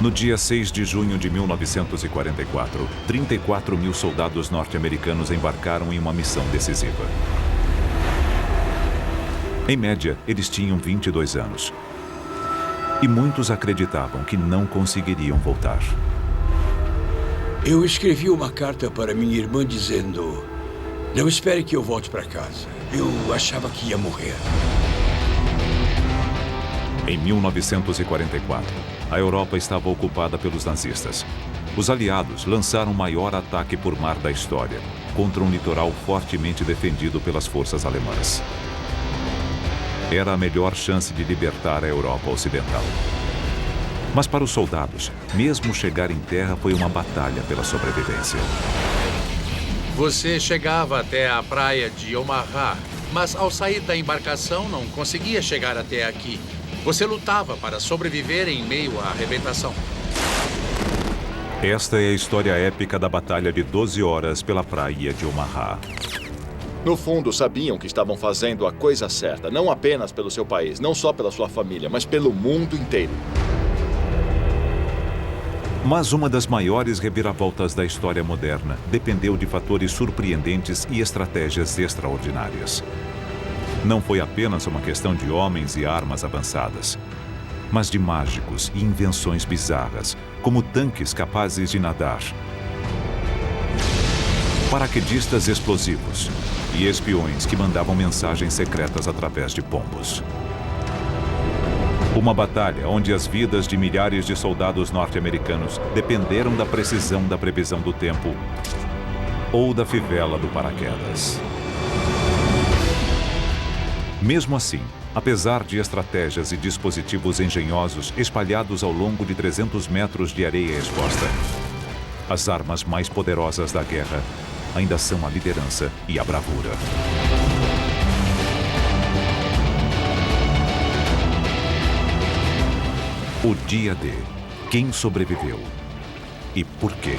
No dia 6 de junho de 1944, 34 mil soldados norte-americanos embarcaram em uma missão decisiva. Em média, eles tinham 22 anos. E muitos acreditavam que não conseguiriam voltar. Eu escrevi uma carta para minha irmã dizendo: não espere que eu volte para casa. Eu achava que ia morrer. Em 1944, a Europa estava ocupada pelos nazistas. Os aliados lançaram o maior ataque por mar da história, contra um litoral fortemente defendido pelas forças alemãs. Era a melhor chance de libertar a Europa Ocidental. Mas para os soldados, mesmo chegar em terra foi uma batalha pela sobrevivência. Você chegava até a praia de Omaha, mas ao sair da embarcação não conseguia chegar até aqui. Você lutava para sobreviver em meio à arrebentação. Esta é a história épica da batalha de 12 horas pela praia de Omaha. No fundo, sabiam que estavam fazendo a coisa certa, não apenas pelo seu país, não só pela sua família, mas pelo mundo inteiro. Mas uma das maiores reviravoltas da história moderna dependeu de fatores surpreendentes e estratégias extraordinárias. Não foi apenas uma questão de homens e armas avançadas, mas de mágicos e invenções bizarras, como tanques capazes de nadar, paraquedistas explosivos e espiões que mandavam mensagens secretas através de pombos. Uma batalha onde as vidas de milhares de soldados norte-americanos dependeram da precisão da previsão do tempo ou da fivela do paraquedas. Mesmo assim, apesar de estratégias e dispositivos engenhosos espalhados ao longo de 300 metros de areia exposta, as armas mais poderosas da guerra ainda são a liderança e a bravura. O dia D. Quem sobreviveu e por quê?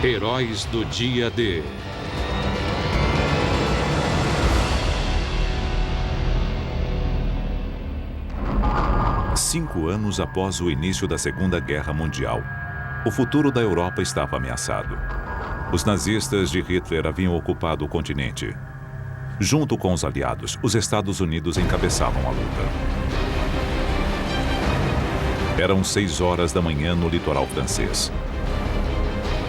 Heróis do Dia D. Cinco anos após o início da Segunda Guerra Mundial, o futuro da Europa estava ameaçado. Os nazistas de Hitler haviam ocupado o continente. Junto com os aliados, os Estados Unidos encabeçavam a luta. Eram 6 horas da manhã no litoral francês.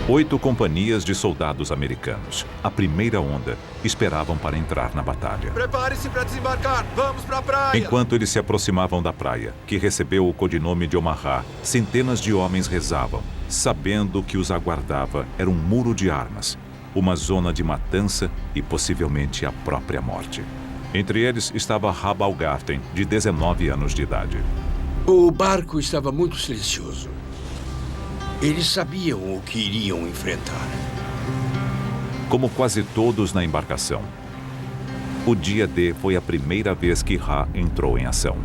8 companhias de soldados americanos, a primeira onda, esperavam para entrar na batalha. Prepare-se para desembarcar! Vamos para a praia! Enquanto eles se aproximavam da praia, que recebeu o codinome de Omaha, centenas de homens rezavam, sabendo que os aguardava era um muro de armas, uma zona de matança e possivelmente a própria morte. Entre eles estava Hal Baumgarten, de 19 anos de idade. O barco estava muito silencioso. Eles sabiam o que iriam enfrentar. Como quase todos na embarcação, o dia D foi a primeira vez que Ra entrou em ação.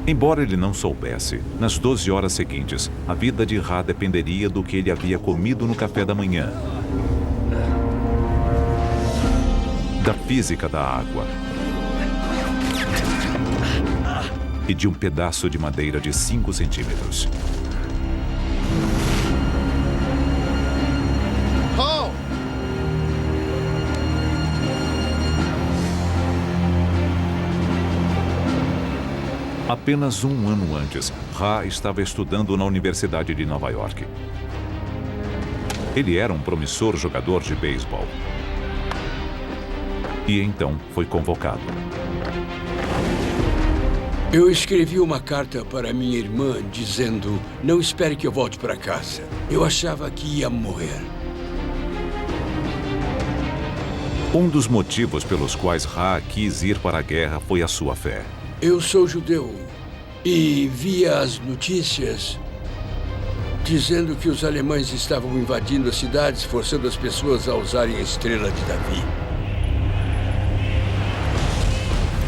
Embora ele não soubesse, nas 12 horas seguintes, a vida de Ra dependeria do que ele havia comido no café da manhã, da física da água e de um pedaço de madeira de 5 centímetros. Apenas um ano antes, Ra estava estudando na Universidade de Nova York. Ele era um promissor jogador de beisebol. E então foi convocado. Eu escrevi uma carta para minha irmã dizendo: não espere que eu volte para casa. Eu achava que ia morrer. Um dos motivos pelos quais Ra quis ir para a guerra foi a sua fé. Eu sou judeu e via as notícias dizendo que os alemães estavam invadindo as cidades, forçando as pessoas a usarem a estrela de Davi.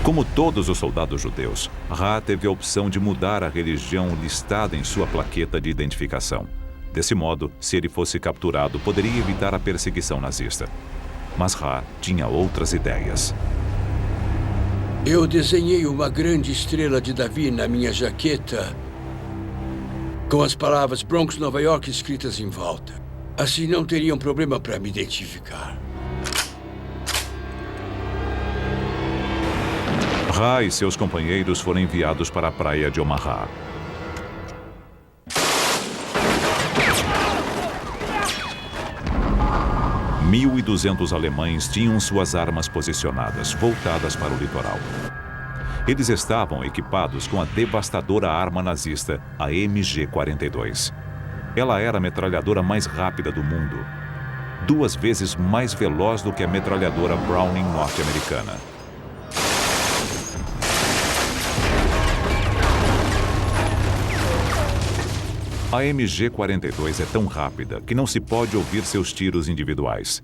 Como todos os soldados judeus, Ra teve a opção de mudar a religião listada em sua plaqueta de identificação. Desse modo, se ele fosse capturado, poderia evitar a perseguição nazista. Mas Ra tinha outras ideias. Eu desenhei uma grande estrela de Davi na minha jaqueta, com as palavras Bronx, Nova York escritas em volta. Assim não teriam problema para me identificar. Ra e seus companheiros foram enviados para a praia de Omaha. Mil e 200 alemães tinham suas armas posicionadas, voltadas para o litoral. Eles estavam equipados com a devastadora arma nazista, a MG-42. Ela era a metralhadora mais rápida do mundo, 2 vezes mais veloz do que a metralhadora Browning norte-americana. A MG-42 é tão rápida que não se pode ouvir seus tiros individuais.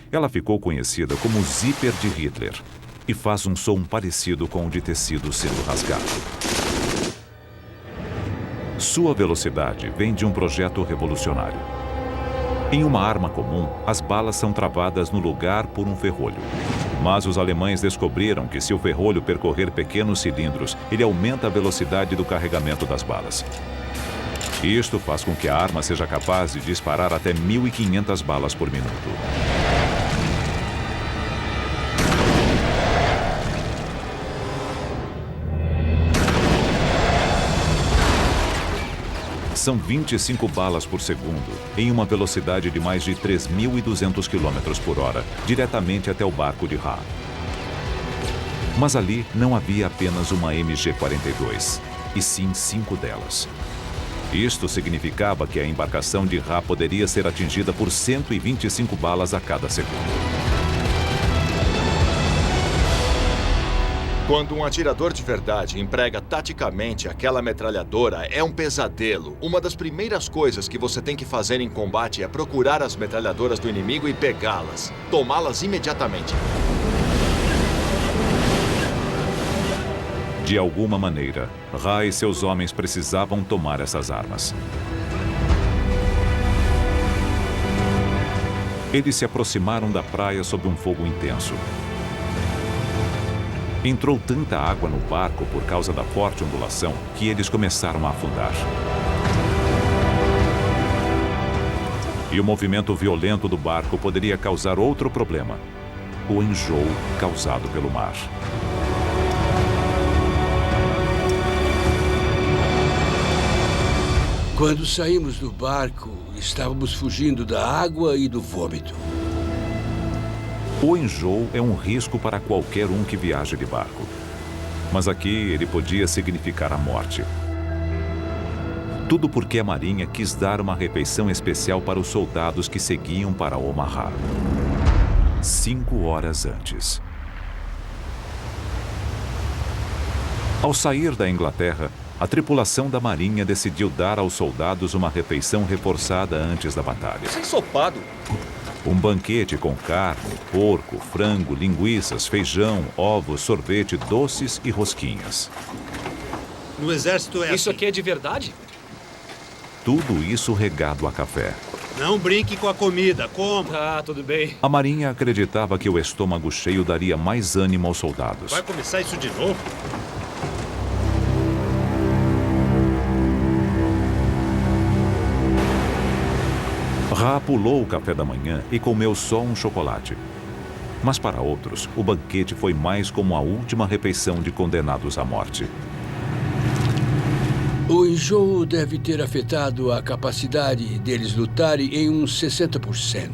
Ela ficou conhecida como o zíper de Hitler e faz um som parecido com o de tecido sendo rasgado. Sua velocidade vem de um projeto revolucionário. Em uma arma comum, as balas são travadas no lugar por um ferrolho. Mas os alemães descobriram que se o ferrolho percorrer pequenos cilindros, ele aumenta a velocidade do carregamento das balas. Isto faz com que a arma seja capaz de disparar até 1.500 balas por minuto. São 25 balas por segundo, em uma velocidade de mais de 3.200 km por hora, diretamente até o barco de Ra. Mas ali não havia apenas uma MG-42, e sim 5 delas. Isto significava que a embarcação de Ra poderia ser atingida por 125 balas a cada segundo. Quando um atirador de verdade emprega taticamente aquela metralhadora, é um pesadelo. Uma das primeiras coisas que você tem que fazer em combate é procurar as metralhadoras do inimigo e pegá-las. Tomá-las imediatamente. De alguma maneira, Ra e seus homens precisavam tomar essas armas. Eles se aproximaram da praia sob um fogo intenso. Entrou tanta água no barco por causa da forte ondulação que eles começaram a afundar. E o movimento violento do barco poderia causar outro problema: o enjoo causado pelo mar. Quando saímos do barco, estávamos fugindo da água e do vômito. O enjoo é um risco para qualquer um que viaja de barco. Mas aqui ele podia significar a morte. Tudo porque a Marinha quis dar uma refeição especial para os soldados que seguiam para Omaha. 5 horas antes. Ao sair da Inglaterra, a tripulação da Marinha decidiu dar aos soldados uma refeição reforçada antes da batalha. Isso é ensopado. Um banquete com carne, porco, frango, linguiças, feijão, ovos, sorvete, doces e rosquinhas. No exército é Isso assim. aqui é de verdade? Tudo isso regado a café. Não brinque com a comida, coma. Tá, tudo bem. A Marinha acreditava que o estômago cheio daria mais ânimo aos soldados. Vai começar isso de novo? Ra pulou o café da manhã e comeu só um chocolate. Mas para outros, o banquete foi mais como a última refeição de condenados à morte. O enjoo deve ter afetado a capacidade deles lutarem em uns 60%.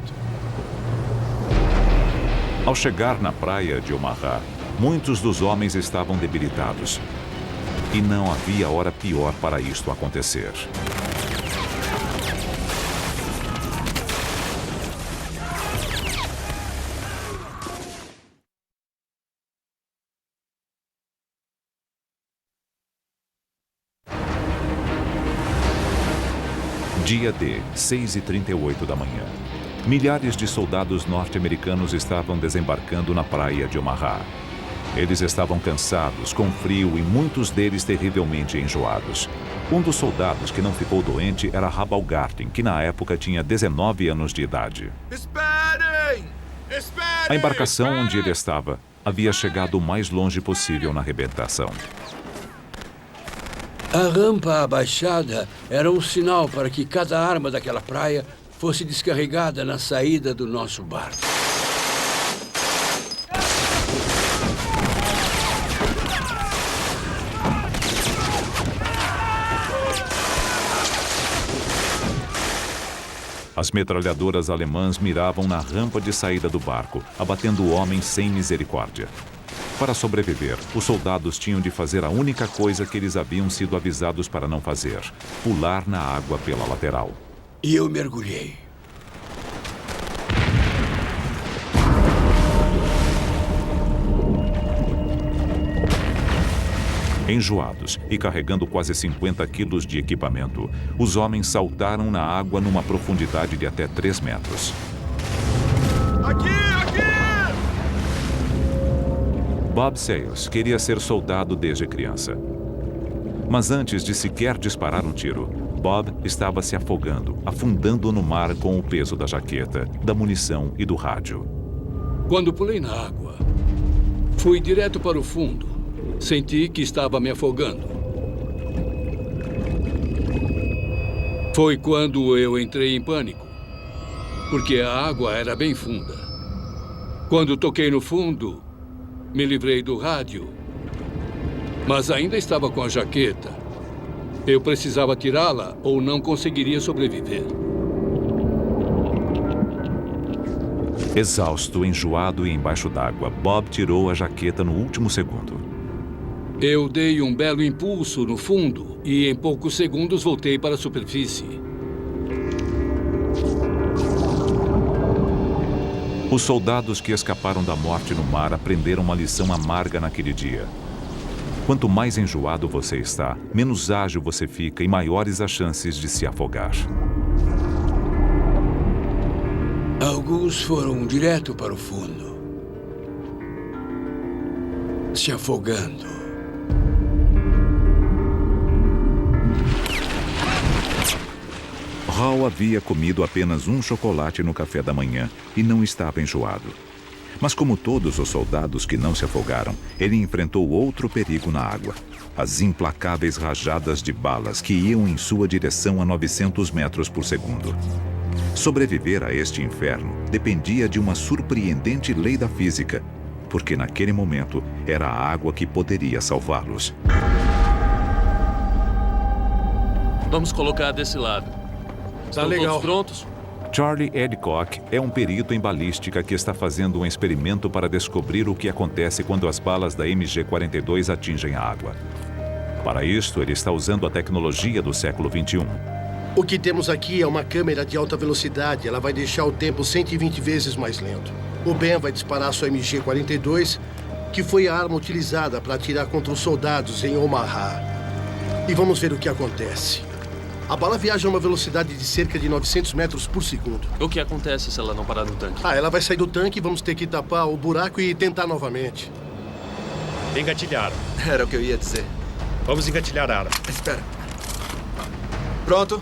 Ao chegar na praia de Omaha, muitos dos homens estavam debilitados. E não havia hora pior para isto acontecer. Dia D, 6h38 da manhã. Milhares de soldados norte-americanos estavam desembarcando na praia de Omaha. Eles estavam cansados, com frio e muitos deles terrivelmente enjoados. Um dos soldados que não ficou doente era Ra Baumgarten, que na época tinha 19 anos de idade. Esperem! Esperem! A embarcação onde ele estava havia chegado o mais longe possível na arrebentação. A rampa abaixada era um sinal para que cada arma daquela praia fosse descarregada na saída do nosso barco. As metralhadoras alemãs miravam na rampa de saída do barco, abatendo homens sem misericórdia. Para sobreviver, os soldados tinham de fazer a única coisa que eles haviam sido avisados para não fazer: pular na água pela lateral. E eu mergulhei. Enjoados e carregando quase 50 quilos de equipamento, os homens saltaram na água numa profundidade de até 3 metros. Aqui! Bob Sayles queria ser soldado desde criança. Mas antes de sequer disparar um tiro, Bob estava se afogando, afundando no mar com o peso da jaqueta, da munição e do rádio. Quando pulei na água, fui direto para o fundo. Senti que estava me afogando. Foi quando eu entrei em pânico, porque a água era bem funda. Quando toquei no fundo, me livrei do rádio, mas ainda estava com a jaqueta. Eu precisava tirá-la ou não conseguiria sobreviver. Exausto, enjoado e embaixo d'água, Bob tirou a jaqueta no último segundo. Eu dei um belo impulso no fundo e em poucos segundos voltei para a superfície. Os soldados que escaparam da morte no mar aprenderam uma lição amarga naquele dia. Quanto mais enjoado você está, menos ágil você fica e maiores as chances de se afogar. Alguns foram direto para o fundo, se afogando. Hall havia comido apenas um chocolate no café da manhã e não estava enjoado. Mas como todos os soldados que não se afogaram, ele enfrentou outro perigo na água: as implacáveis rajadas de balas que iam em sua direção a 900 metros por segundo. Sobreviver a este inferno dependia de uma surpreendente lei da física, porque naquele momento era a água que poderia salvá-los. Vamos colocar desse lado. Estão todos prontos? Charlie Adcock é um perito em balística que está fazendo um experimento para descobrir o que acontece quando as balas da MG-42 atingem a água. Para isto, ele está usando a tecnologia do século XXI. O que temos aqui é uma câmera de alta velocidade. Ela vai deixar o tempo 120 vezes mais lento. O Ben vai disparar sua MG-42, que foi a arma utilizada para atirar contra os soldados em Omaha. E vamos ver o que acontece. A bala viaja a uma velocidade de cerca de 900 metros por segundo. O que acontece se ela não parar no tanque? Ela vai sair do tanque e vamos ter que tapar o buraco e tentar novamente. Engatilhar. Era o que eu ia dizer. Vamos engatilhar a arma. Espera. Pronto?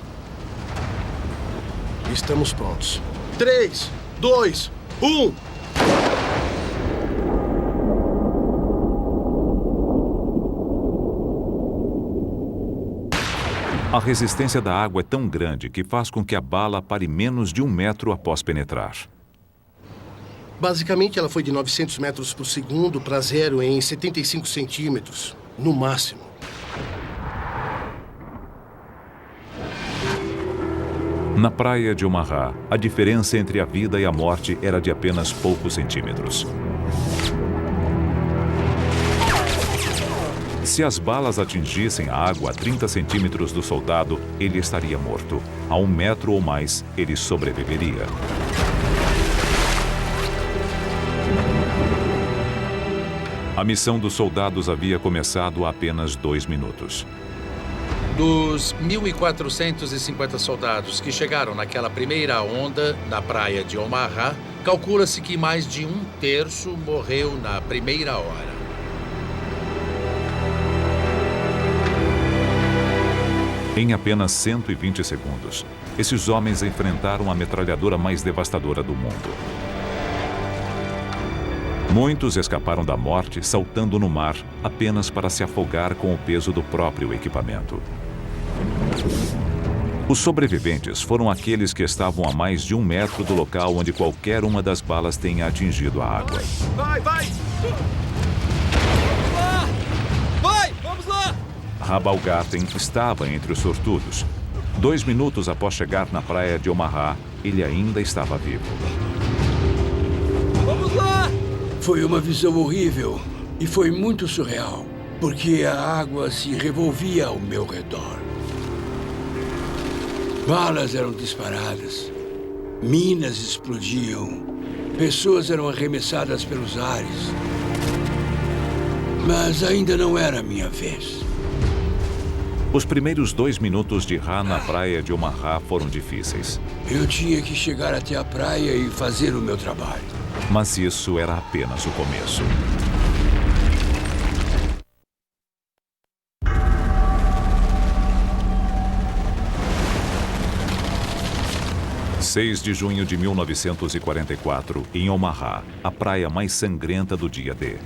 Estamos prontos. 3, 2, 1... A resistência da água é tão grande que faz com que a bala pare menos de 1 metro após penetrar. Basicamente, ela foi de 900 metros por segundo para zero em 75 centímetros, no máximo. Na praia de Omaha, a diferença entre a vida e a morte era de apenas poucos centímetros. Se as balas atingissem a água a 30 centímetros do soldado, ele estaria morto. A 1 metro ou mais, ele sobreviveria. A missão dos soldados havia começado há apenas 2 minutos. Dos 1.450 soldados que chegaram naquela primeira onda na praia de Omaha, calcula-se que mais de 1/3 morreu na primeira hora. Em apenas 120 segundos, esses homens enfrentaram a metralhadora mais devastadora do mundo. Muitos escaparam da morte saltando no mar apenas para se afogar com o peso do próprio equipamento. Os sobreviventes foram aqueles que estavam a mais de 1 metro do local onde qualquer uma das balas tenha atingido a água. Vai! Vamos lá! Rabalgarten estava entre os sortudos. 2 minutos após chegar na praia de Omaha, ele ainda estava vivo. Vamos lá! Foi uma visão horrível e foi muito surreal, porque a água se revolvia ao meu redor. Balas eram disparadas, minas explodiam, pessoas eram arremessadas pelos ares. Mas ainda não era a minha vez. Os primeiros 2 minutos de Ra na praia de Omaha foram difíceis. Eu tinha que chegar até a praia e fazer o meu trabalho. Mas isso era apenas o começo. 6 de junho de 1944, em Omaha, a praia mais sangrenta do dia D.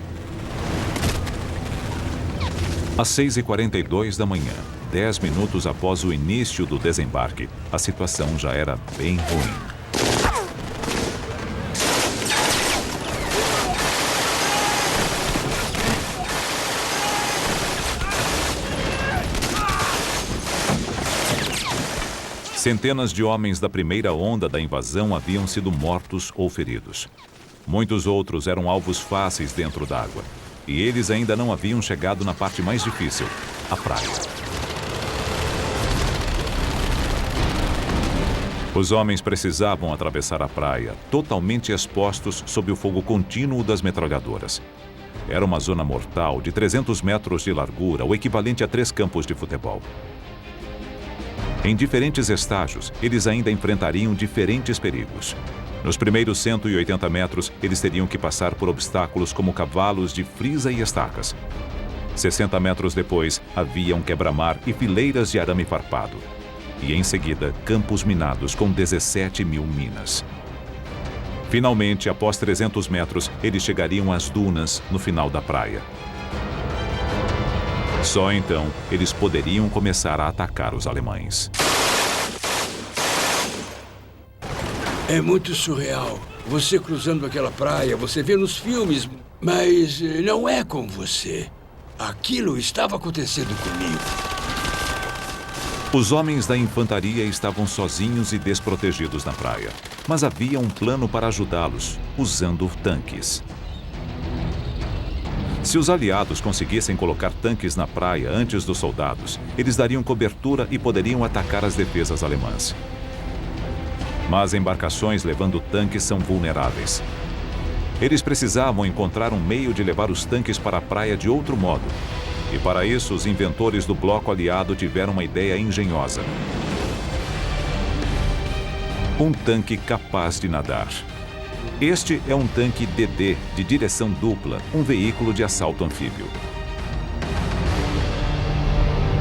Às 6h42 da manhã, 10 minutos após o início do desembarque, a situação já era bem ruim. Centenas de homens da primeira onda da invasão haviam sido mortos ou feridos. Muitos outros eram alvos fáceis dentro d'água. E eles ainda não haviam chegado na parte mais difícil, a praia. Os homens precisavam atravessar a praia, totalmente expostos sob o fogo contínuo das metralhadoras. Era uma zona mortal de 300 metros de largura, o equivalente a 3 campos de futebol. Em diferentes estágios, eles ainda enfrentariam diferentes perigos. Nos primeiros 180 metros, eles teriam que passar por obstáculos como cavalos de frisa e estacas. 60 metros depois, havia um quebra-mar e fileiras de arame farpado. E, em seguida, campos minados com 17.000 minas. Finalmente, após 300 metros, eles chegariam às dunas no final da praia. Só então, eles poderiam começar a atacar os alemães. É muito surreal. Você cruzando aquela praia, você vê nos filmes, mas não é com você. Aquilo estava acontecendo comigo. Os homens da infantaria estavam sozinhos e desprotegidos na praia. Mas havia um plano para ajudá-los, usando tanques. Se os aliados conseguissem colocar tanques na praia antes dos soldados, eles dariam cobertura e poderiam atacar as defesas alemãs. Mas embarcações levando tanques são vulneráveis. Eles precisavam encontrar um meio de levar os tanques para a praia de outro modo. E para isso, os inventores do bloco aliado tiveram uma ideia engenhosa. Um tanque capaz de nadar. Este é um tanque DD de direção dupla, um veículo de assalto anfíbio.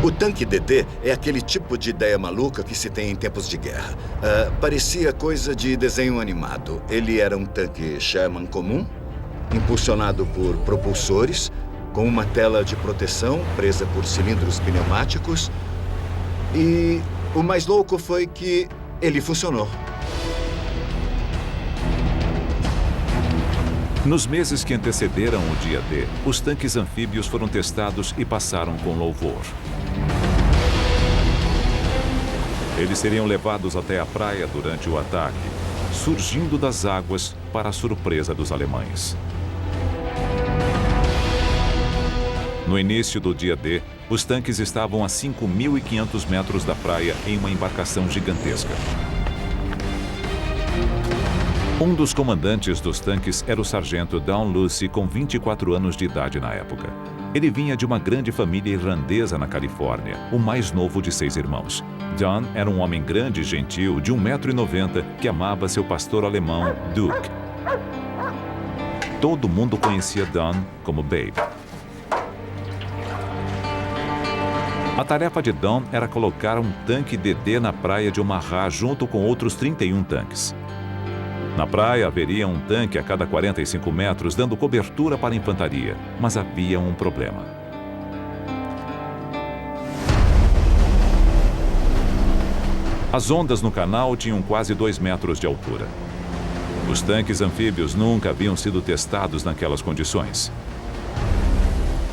O tanque DD é aquele tipo de ideia maluca que se tem em tempos de guerra. Parecia coisa de desenho animado. Ele era um tanque Sherman comum, impulsionado por propulsores, com uma tela de proteção presa por cilindros pneumáticos. E o mais louco foi que ele funcionou. Nos meses que antecederam o dia D, os tanques anfíbios foram testados e passaram com louvor. Eles seriam levados até a praia durante o ataque, surgindo das águas para a surpresa dos alemães. No início do dia D, os tanques estavam a 5.500 metros da praia em uma embarcação gigantesca. Um dos comandantes dos tanques era o sargento Don Lucy, com 24 anos de idade na época. Ele vinha de uma grande família irlandesa na Califórnia, o mais novo de 6 irmãos. Don era um homem grande e gentil, de 1,90 m, que amava seu pastor alemão, Duke. Todo mundo conhecia Don como Babe. A tarefa de Don era colocar um tanque DD na praia de Omaha junto com outros 31 tanques. Na praia haveria um tanque a cada 45 metros dando cobertura para a infantaria, mas havia um problema. As ondas no canal tinham quase 2 metros de altura. Os tanques anfíbios nunca haviam sido testados naquelas condições.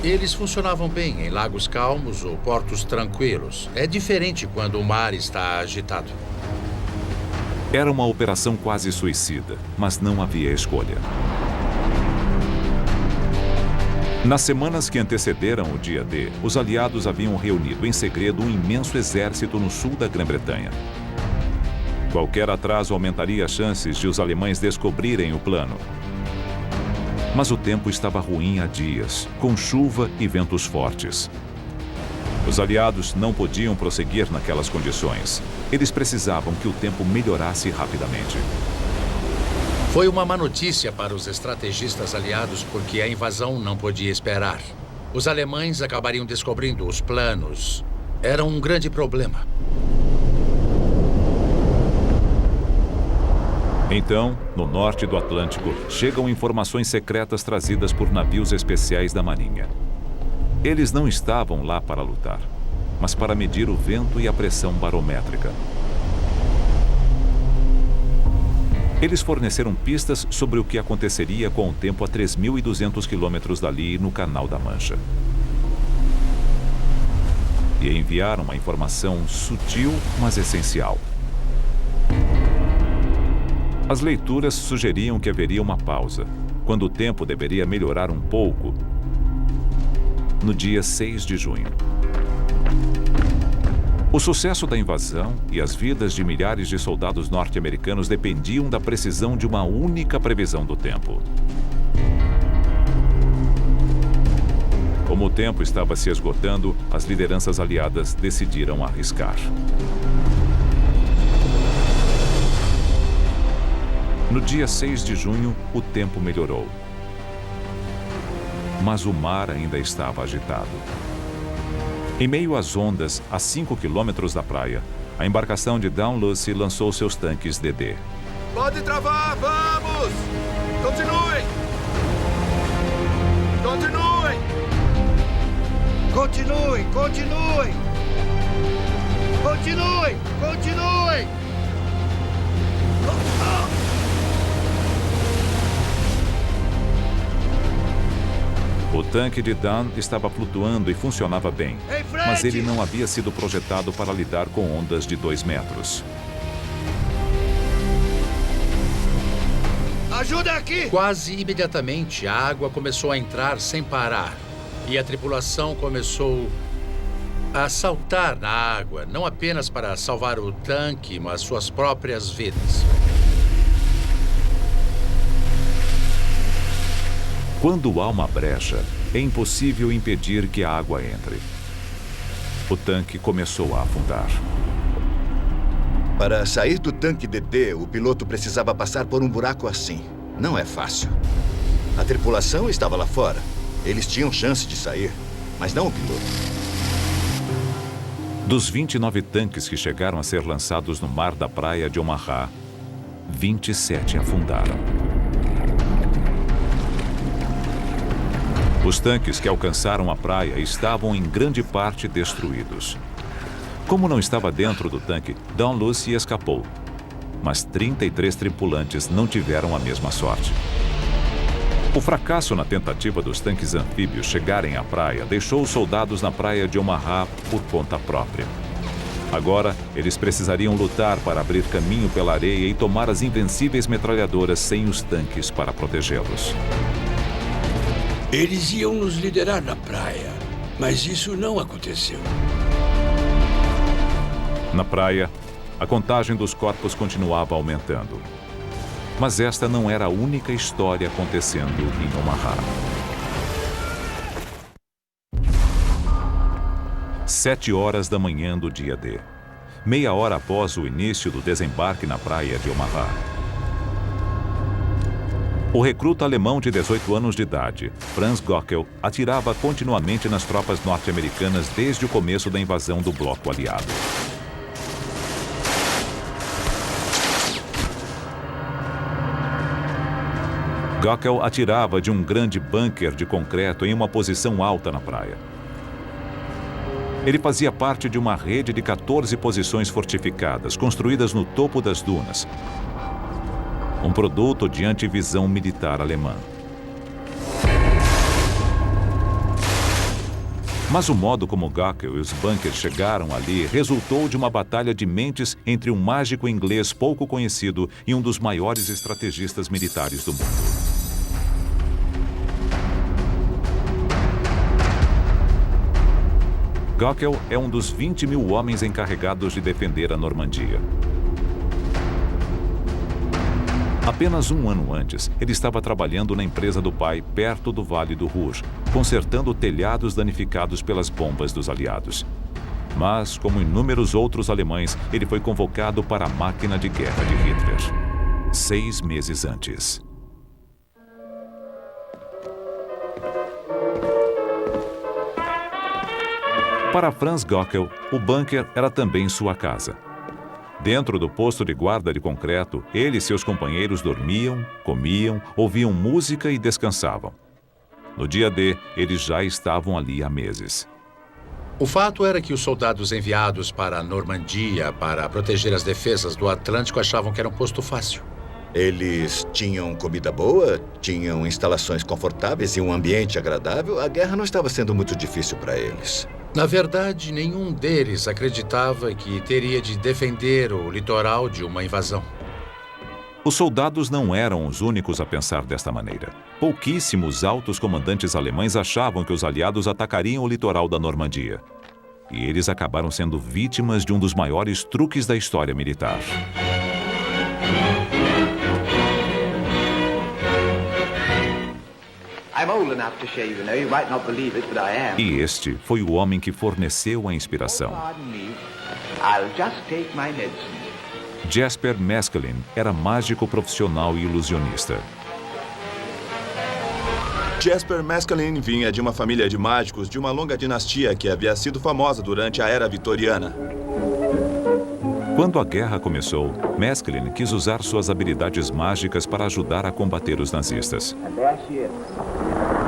Eles funcionavam bem em lagos calmos ou portos tranquilos. É diferente quando o mar está agitado. Era uma operação quase suicida, mas não havia escolha. Nas semanas que antecederam o dia D, os aliados haviam reunido em segredo um imenso exército no sul da Grã-Bretanha. Qualquer atraso aumentaria as chances de os alemães descobrirem o plano. Mas o tempo estava ruim há dias, com chuva e ventos fortes. Os aliados não podiam prosseguir naquelas condições. Eles precisavam que o tempo melhorasse rapidamente. Foi uma má notícia para os estrategistas aliados porque a invasão não podia esperar. Os alemães acabariam descobrindo os planos. Era um grande problema. Então, no norte do Atlântico, chegam informações secretas trazidas por navios especiais da Marinha. Eles não estavam lá para lutar, mas para medir o vento e a pressão barométrica. Eles forneceram pistas sobre o que aconteceria com o tempo a 3.200 quilômetros dali no Canal da Mancha. E enviaram uma informação sutil, mas essencial. As leituras sugeriam que haveria uma pausa, quando o tempo deveria melhorar um pouco, no dia 6 de junho. O sucesso da invasão e as vidas de milhares de soldados norte-americanos dependiam da precisão de uma única previsão do tempo. Como o tempo estava se esgotando, as lideranças aliadas decidiram arriscar. No dia 6 de junho, o tempo melhorou. Mas o mar ainda estava agitado. Em meio às ondas, a 5 quilômetros da praia, a embarcação de Dalhousie lançou seus tanques DD. Pode travar, vamos! Continuem! Continuem! Continuem, continuem! Continuem, continuem! O tanque de Dunn estava flutuando e funcionava bem, mas ele não havia sido projetado para lidar com ondas de 2 metros. Ajuda aqui! Quase imediatamente, a água começou a entrar sem parar. E a tripulação começou a saltar na água, não apenas para salvar o tanque, mas suas próprias vidas. Quando há uma brecha, é impossível impedir que a água entre. O tanque começou a afundar. Para sair do tanque DD, o piloto precisava passar por um buraco assim. Não é fácil. A tripulação estava lá fora. Eles tinham chance de sair, mas não o piloto. Dos 29 tanques que chegaram a ser lançados no mar da praia de Omaha, 27 afundaram. Os tanques que alcançaram a praia estavam em grande parte destruídos. Como não estava dentro do tanque, Dalhousie escapou. Mas 33 tripulantes não tiveram a mesma sorte. O fracasso na tentativa dos tanques anfíbios chegarem à praia deixou os soldados na praia de Omaha por conta própria. Agora, eles precisariam lutar para abrir caminho pela areia e tomar as invencíveis metralhadoras sem os tanques para protegê-los. Eles iam nos liderar na praia, mas isso não aconteceu. Na praia, a contagem dos corpos continuava aumentando. Mas esta não era a única história acontecendo em Omaha. 7 horas da manhã do dia D. Meia hora após o início do desembarque na praia de Omaha. O recruta alemão de 18 anos de idade, Franz Gockel, atirava continuamente nas tropas norte-americanas desde o começo da invasão do bloco aliado. Gockel atirava de um grande bunker de concreto em uma posição alta na praia. Ele fazia parte de uma rede de 14 posições fortificadas, construídas no topo das dunas. Um produto de antivisão militar alemã. Mas o modo como Gockel e os bunkers chegaram ali resultou de uma batalha de mentes entre um mágico inglês pouco conhecido e um dos maiores estrategistas militares do mundo. Gockel é um dos 20.000 homens encarregados de defender a Normandia. Apenas um ano antes, ele estava trabalhando na empresa do pai perto do Vale do Rouge, consertando telhados danificados pelas bombas dos aliados. Mas, como inúmeros outros alemães, ele foi convocado para a máquina de guerra de Hitler. 6 meses antes. Para Franz Gockel, o bunker era também sua casa. Dentro do posto de guarda de concreto, ele e seus companheiros dormiam, comiam, ouviam música e descansavam. No dia D, eles já estavam ali há meses. O fato era que os soldados enviados para a Normandia para proteger as defesas do Atlântico achavam que era um posto fácil. Eles tinham comida boa, tinham instalações confortáveis e um ambiente agradável. A guerra não estava sendo muito difícil para eles. Na verdade, nenhum deles acreditava que teria de defender o litoral de uma invasão. Os soldados não eram os únicos a pensar desta maneira. Pouquíssimos altos comandantes alemães achavam que os aliados atacariam o litoral da Normandia. E eles acabaram sendo vítimas de um dos maiores truques da história militar. E este foi o homem que forneceu a inspiração. Jasper Maskelyne era mágico profissional e ilusionista. Jasper Maskelyne vinha de uma família de mágicos de uma longa dinastia que havia sido famosa durante a Era Vitoriana. Quando a guerra começou, Maskelyne quis usar suas habilidades mágicas para ajudar a combater os nazistas.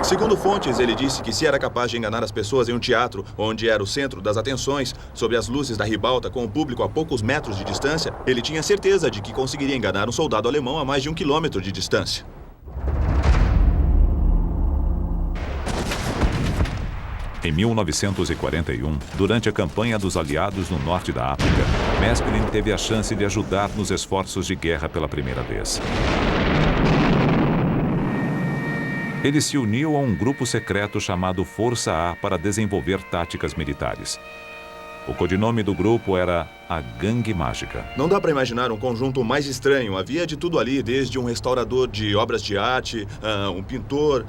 Segundo fontes, ele disse que se era capaz de enganar as pessoas em um teatro, onde era o centro das atenções, sob as luzes da ribalta com o público a poucos metros de distância, ele tinha certeza de que conseguiria enganar um soldado alemão a mais de 1 quilômetro de distância. Em 1941, durante a campanha dos aliados no norte da África, Maskelyne teve a chance de ajudar nos esforços de guerra pela primeira vez. Ele se uniu a um grupo secreto chamado Força A para desenvolver táticas militares. O codinome do grupo era a Gangue Mágica. Não dá para imaginar um conjunto mais estranho. Havia de tudo ali, desde um restaurador de obras de arte, um pintor,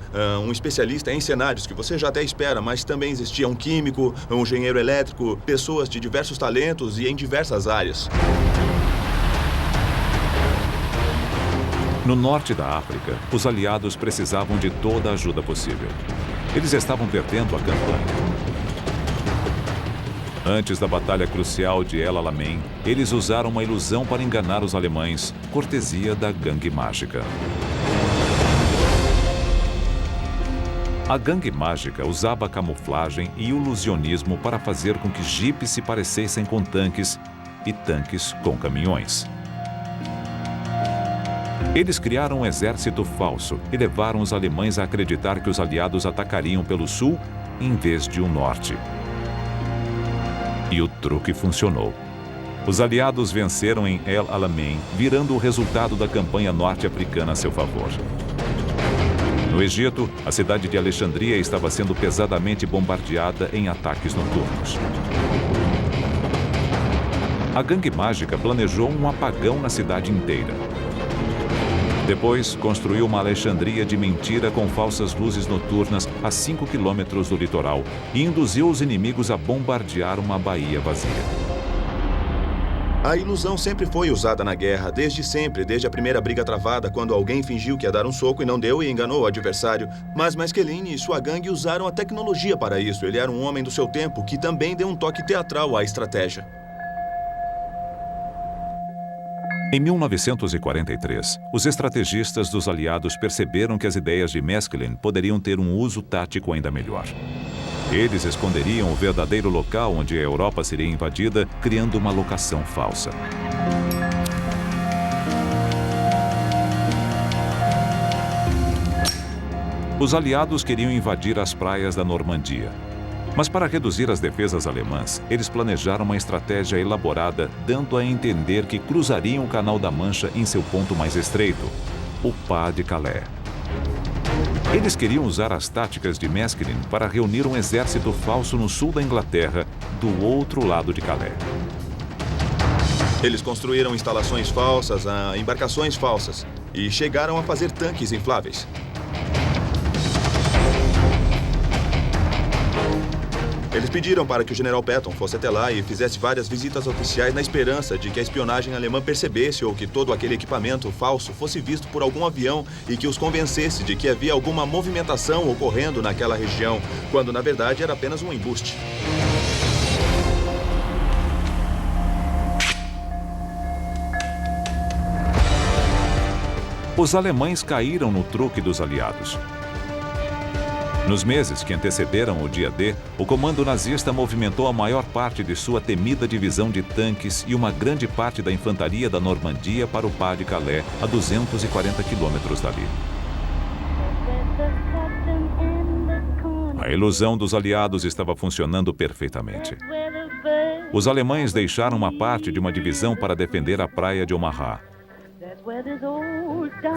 um especialista em cenários, que você já até espera, mas também existia um químico, um engenheiro elétrico, pessoas de diversos talentos e em diversas áreas. No norte da África, os aliados precisavam de toda a ajuda possível. Eles estavam perdendo a campanha. Antes da batalha crucial de El Alamein, eles usaram uma ilusão para enganar os alemães, cortesia da Gangue Mágica. A Gangue Mágica usava camuflagem e ilusionismo para fazer com que jipes se parecessem com tanques e tanques com caminhões. Eles criaram um exército falso e levaram os alemães a acreditar que os aliados atacariam pelo sul em vez de o norte. E o truque funcionou. Os aliados venceram em El Alamein, virando o resultado da campanha norte-africana a seu favor. No Egito, a cidade de Alexandria estava sendo pesadamente bombardeada em ataques noturnos. A Gangue Mágica planejou um apagão na cidade inteira. Depois, construiu uma Alexandria de mentira com falsas luzes noturnas a 5 quilômetros do litoral e induziu os inimigos a bombardear uma baía vazia. A ilusão sempre foi usada na guerra, desde sempre, desde a primeira briga travada, quando alguém fingiu que ia dar um soco e não deu e enganou o adversário. Mas Maskelyne e sua gangue usaram a tecnologia para isso. Ele era um homem do seu tempo que também deu um toque teatral à estratégia. Em 1943, os estrategistas dos aliados perceberam que as ideias de Maskelyne poderiam ter um uso tático ainda melhor. Eles esconderiam o verdadeiro local onde a Europa seria invadida, criando uma locação falsa. Os aliados queriam invadir as praias da Normandia. Mas para reduzir as defesas alemãs, eles planejaram uma estratégia elaborada, dando a entender que cruzariam o Canal da Mancha em seu ponto mais estreito, o Pas de Calais. Eles queriam usar as táticas de Maskelyne para reunir um exército falso no sul da Inglaterra, do outro lado de Calais. Eles construíram instalações falsas, embarcações falsas e chegaram a fazer tanques infláveis. Eles pediram para que o general Patton fosse até lá e fizesse várias visitas oficiais na esperança de que a espionagem alemã percebesse ou que todo aquele equipamento falso fosse visto por algum avião e que os convencesse de que havia alguma movimentação ocorrendo naquela região, quando na verdade era apenas um embuste. Os alemães caíram no truque dos aliados. Nos meses que antecederam o dia D, o comando nazista movimentou a maior parte de sua temida divisão de tanques e uma grande parte da infantaria da Normandia para o Pas de Calais, a 240 quilômetros dali. A ilusão dos aliados estava funcionando perfeitamente. Os alemães deixaram uma parte de uma divisão para defender a praia de Omaha.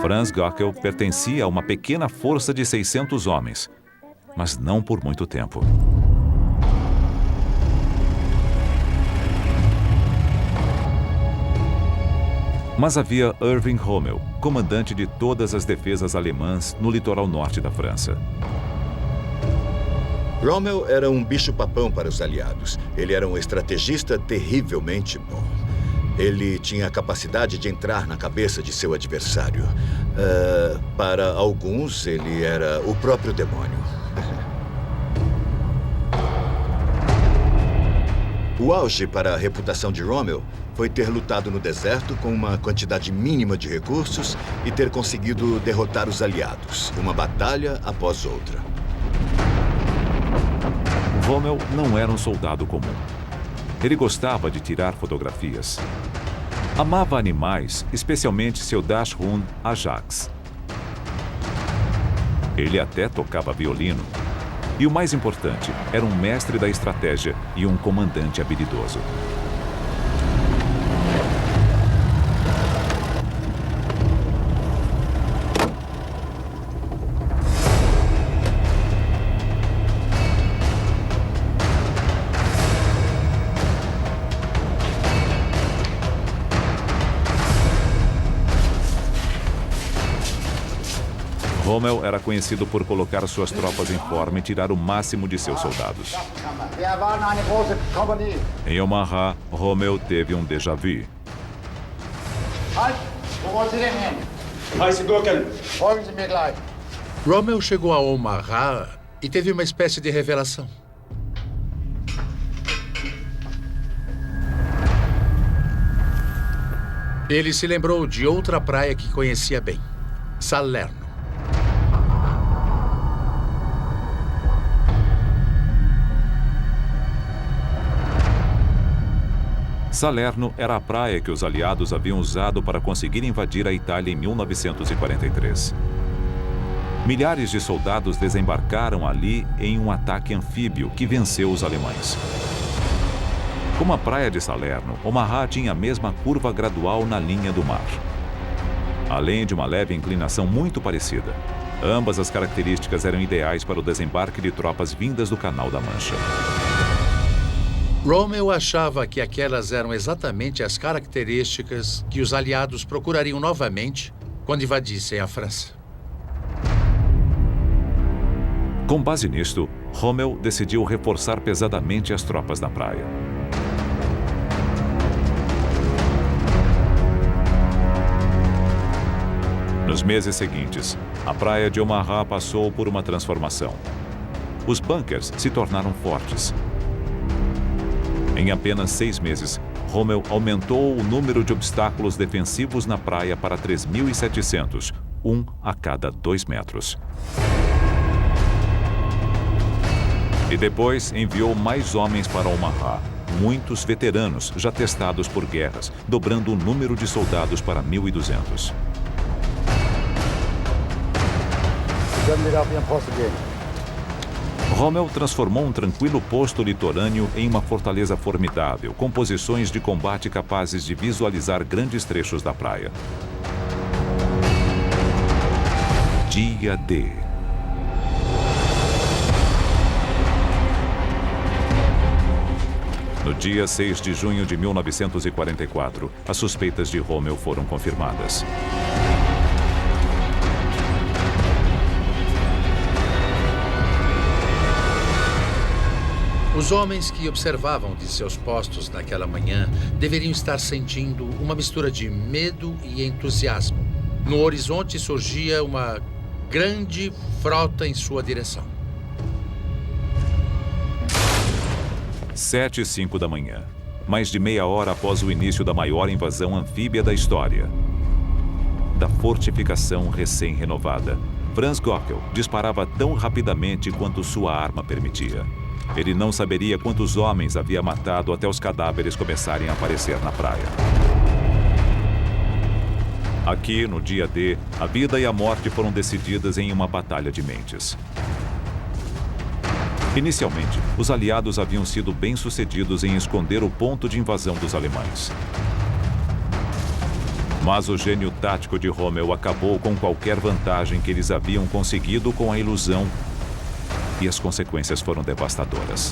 Franz Göckel pertencia a uma pequena força de 600 homens, mas não por muito tempo. Mas havia Erwin Rommel, comandante de todas as defesas alemãs no litoral norte da França. Rommel era um bicho-papão para os aliados. Ele era um estrategista terrivelmente bom. Ele tinha a capacidade de entrar na cabeça de seu adversário. Para alguns, ele era o próprio demônio. O auge para a reputação de Rommel foi ter lutado no deserto com uma quantidade mínima de recursos e ter conseguido derrotar os aliados, uma batalha após outra. Rommel não era um soldado comum. Ele gostava de tirar fotografias. Amava animais, especialmente seu Dachshund Ajax. Ele até tocava violino. E o mais importante, era um mestre da estratégia e um comandante habilidoso. Rommel era conhecido por colocar suas tropas em forma e tirar o máximo de seus soldados. Em Omaha, Rommel teve um déjà vu. Rommel chegou a Omaha e teve uma espécie de revelação. Ele se lembrou de outra praia que conhecia bem, Salerno. Salerno era a praia que os aliados haviam usado para conseguir invadir a Itália em 1943. Milhares de soldados desembarcaram ali em um ataque anfíbio que venceu os alemães. Como a praia de Salerno, Omaha tinha a mesma curva gradual na linha do mar, além de uma leve inclinação muito parecida. Ambas as características eram ideais para o desembarque de tropas vindas do Canal da Mancha. Rommel achava que aquelas eram exatamente as características que os aliados procurariam novamente quando invadissem a França. Com base nisto, Rommel decidiu reforçar pesadamente as tropas na praia. Nos meses seguintes, a praia de Omaha passou por uma transformação. Os bunkers se tornaram fortes. Em apenas 6 meses, Rommel aumentou o número de obstáculos defensivos na praia para 3.700, um a cada 2 metros. E depois enviou mais homens para Omaha, muitos veteranos já testados por guerras, dobrando o número de soldados para 1.200. Rommel transformou um tranquilo posto litorâneo em uma fortaleza formidável, com posições de combate capazes de visualizar grandes trechos da praia. Dia D. No dia 6 de junho de 1944, as suspeitas de Rommel foram confirmadas. Os homens que observavam de seus postos naquela manhã deveriam estar sentindo uma mistura de medo e entusiasmo. No horizonte surgia uma grande frota em sua direção. 7h05 da manhã, mais de meia hora após o início da maior invasão anfíbia da história. Da fortificação recém-renovada, Franz Gockel disparava tão rapidamente quanto sua arma permitia. Ele não saberia quantos homens havia matado até os cadáveres começarem a aparecer na praia. Aqui, no dia D, a vida e a morte foram decididas em uma batalha de mentes. Inicialmente, os aliados haviam sido bem-sucedidos em esconder o ponto de invasão dos alemães. Mas o gênio tático de Rommel acabou com qualquer vantagem que eles haviam conseguido com a ilusão, e as consequências foram devastadoras.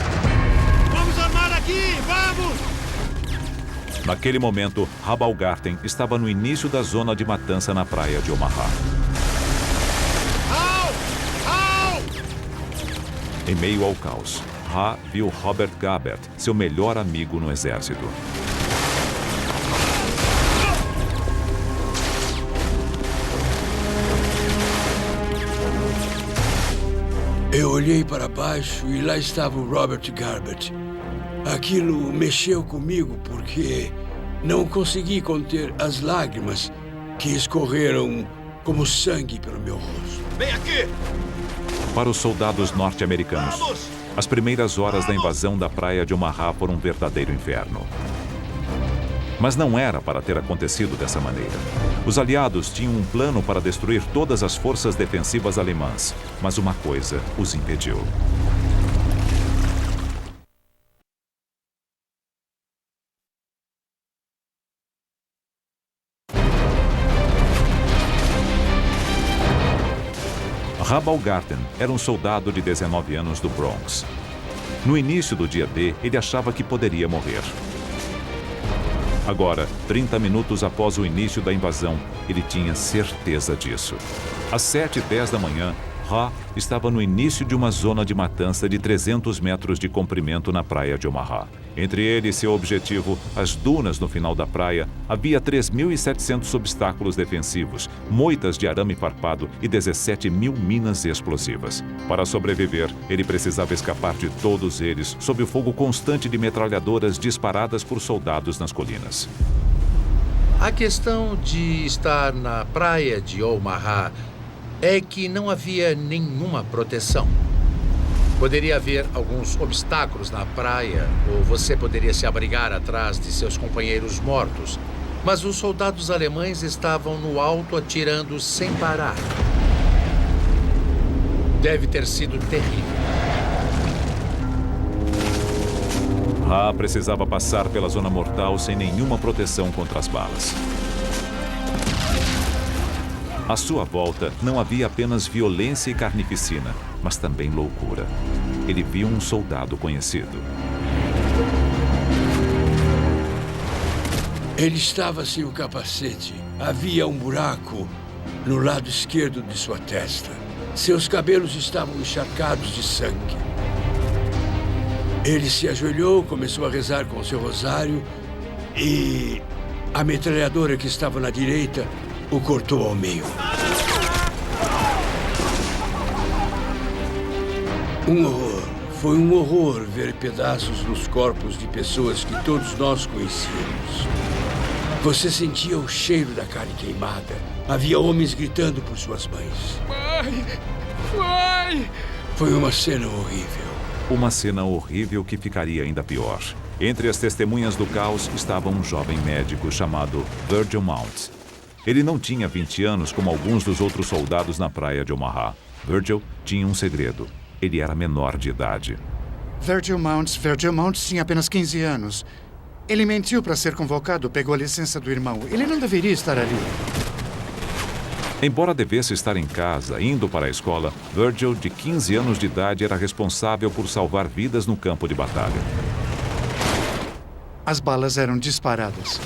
Vamos armar aqui! Vamos! Naquele momento, Rabaulgarten estava no início da zona de matança na praia de Omaha. Em meio ao caos, Ha viu Robert Gabert, seu melhor amigo no exército. Eu olhei para baixo e lá estava o Robert Gabert. Aquilo mexeu comigo porque não consegui conter as lágrimas que escorreram como sangue pelo meu rosto. Vem aqui! Para os soldados norte-americanos, as primeiras horas da invasão da praia de Omaha foram um verdadeiro inferno. Mas não era para ter acontecido dessa maneira. Os aliados tinham um plano para destruir todas as forças defensivas alemãs, mas uma coisa os impediu. Rabaulgarten era um soldado de 19 anos do Bronx. No início do dia D, ele achava que poderia morrer. Agora, 30 minutos após o início da invasão, ele tinha certeza disso. Às 7h10 da manhã, Ha estava no início de uma zona de matança de 300 metros de comprimento na praia de Omaha. Entre ele e seu objetivo, as dunas no final da praia, havia 3.700 obstáculos defensivos, moitas de arame farpado e 17.000 minas explosivas. Para sobreviver, ele precisava escapar de todos eles, sob o fogo constante de metralhadoras disparadas por soldados nas colinas. A questão de estar na praia de Omaha é que não havia nenhuma proteção. Poderia haver alguns obstáculos na praia, ou você poderia se abrigar atrás de seus companheiros mortos, mas os soldados alemães estavam no alto atirando sem parar. Deve ter sido terrível. Ha precisava passar pela zona mortal sem nenhuma proteção contra as balas. À sua volta, não havia apenas violência e carnificina, mas também loucura. Ele viu um soldado conhecido. Ele estava sem o capacete. Havia um buraco no lado esquerdo de sua testa. Seus cabelos estavam encharcados de sangue. Ele se ajoelhou, começou a rezar com seu rosário e a metralhadora que estava na direita o cortou ao meio. Um horror. Foi um horror ver pedaços nos corpos de pessoas que todos nós conhecíamos. Você sentia o cheiro da carne queimada. Havia homens gritando por suas mães. Mãe! Mãe! Foi uma cena horrível. Uma cena horrível que ficaria ainda pior. Entre as testemunhas do caos estava um jovem médico chamado Virgil Mounts. Ele não tinha 20 anos como alguns dos outros soldados na praia de Omaha. Virgil tinha um segredo. Ele era menor de idade. Virgil Mounts tinha apenas 15 anos. Ele mentiu para ser convocado, pegou a licença do irmão. Ele não deveria estar ali. Embora devesse estar em casa, indo para a escola, Virgil, de 15 anos de idade, era responsável por salvar vidas no campo de batalha. As balas eram disparadas.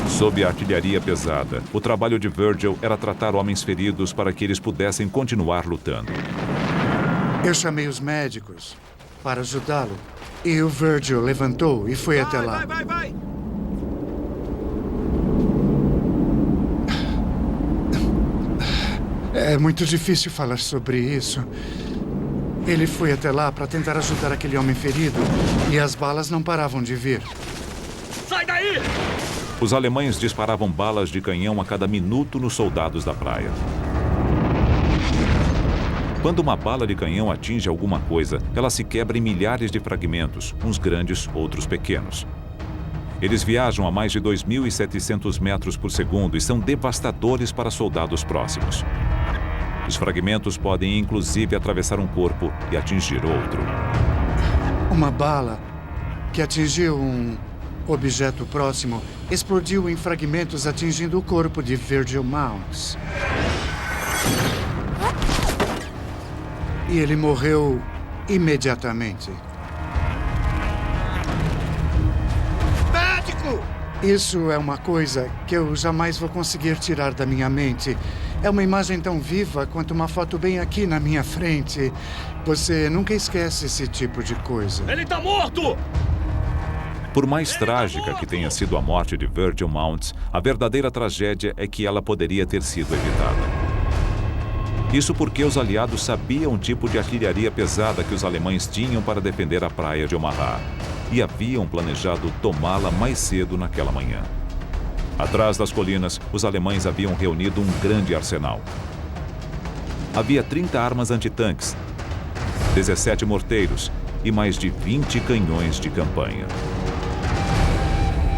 Sob a artilharia pesada, o trabalho de Virgil era tratar homens feridos para que eles pudessem continuar lutando. Eu chamei os médicos para ajudá-lo. E o Virgil levantou e foi até lá. Vai! É muito difícil falar sobre isso. Ele foi até lá para tentar ajudar aquele homem ferido e as balas não paravam de vir. Sai daí! Os alemães disparavam balas de canhão a cada minuto nos soldados da praia. Quando uma bala de canhão atinge alguma coisa, ela se quebra em milhares de fragmentos, uns grandes, outros pequenos. Eles viajam a mais de 2.700 metros por segundo e são devastadores para soldados próximos. Os fragmentos podem inclusive atravessar um corpo e atingir outro. Uma bala que atingiu um objeto próximo explodiu em fragmentos, atingindo o corpo de Virgil Mounts. E ele morreu imediatamente. Médico! Isso é uma coisa que eu jamais vou conseguir tirar da minha mente. É uma imagem tão viva quanto uma foto bem aqui na minha frente. Você nunca esquece esse tipo de coisa. Ele tá morto! Por mais trágica que tenha sido a morte de Virgil Mounts, a verdadeira tragédia é que ela poderia ter sido evitada. Isso porque os aliados sabiam o tipo de artilharia pesada que os alemães tinham para defender a praia de Omaha e haviam planejado tomá-la mais cedo naquela manhã. Atrás das colinas, os alemães haviam reunido um grande arsenal. Havia 30 armas antitanques, 17 morteiros e mais de 20 canhões de campanha.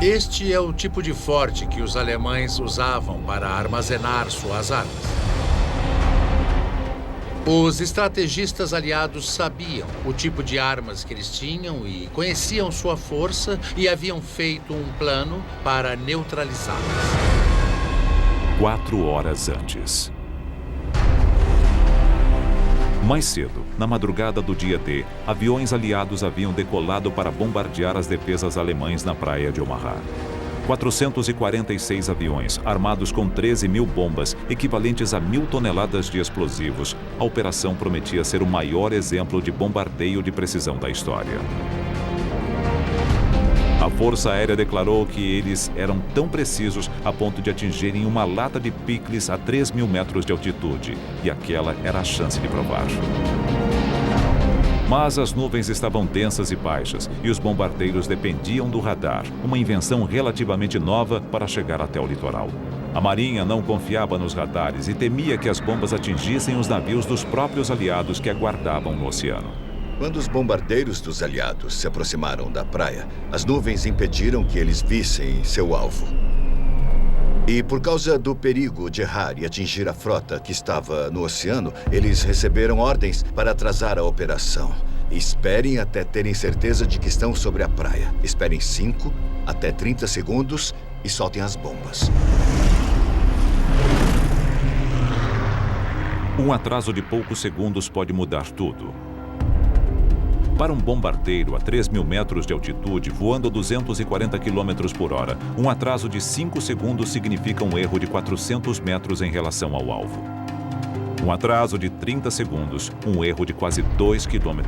Este é o tipo de forte que os alemães usavam para armazenar suas armas. Os estrategistas aliados sabiam o tipo de armas que eles tinham e conheciam sua força e haviam feito um plano para neutralizá-las. 4 horas antes. Mais cedo, na madrugada do dia D, aviões aliados haviam decolado para bombardear as defesas alemãs na praia de Omaha. 446 aviões, armados com 13.000 bombas, equivalentes a 1.000 toneladas de explosivos. A operação prometia ser o maior exemplo de bombardeio de precisão da história. A Força Aérea declarou que eles eram tão precisos a ponto de atingirem uma lata de picles a 3.000 metros de altitude, e aquela era a chance de provar. Mas as nuvens estavam densas e baixas, e os bombardeiros dependiam do radar, uma invenção relativamente nova para chegar até o litoral. A Marinha não confiava nos radares e temia que as bombas atingissem os navios dos próprios aliados que aguardavam no oceano. Quando os bombardeiros dos aliados se aproximaram da praia, as nuvens impediram que eles vissem seu alvo. E por causa do perigo de errar e atingir a frota que estava no oceano, eles receberam ordens para atrasar a operação. Esperem até terem certeza de que estão sobre a praia. Esperem 5 até 30 segundos e soltem as bombas. Um atraso de poucos segundos pode mudar tudo. Para um bombardeiro a 3.000 metros de altitude, voando a 240 km por hora, um atraso de 5 segundos significa um erro de 400 metros em relação ao alvo. Um atraso de 30 segundos, um erro de quase 2,5 km.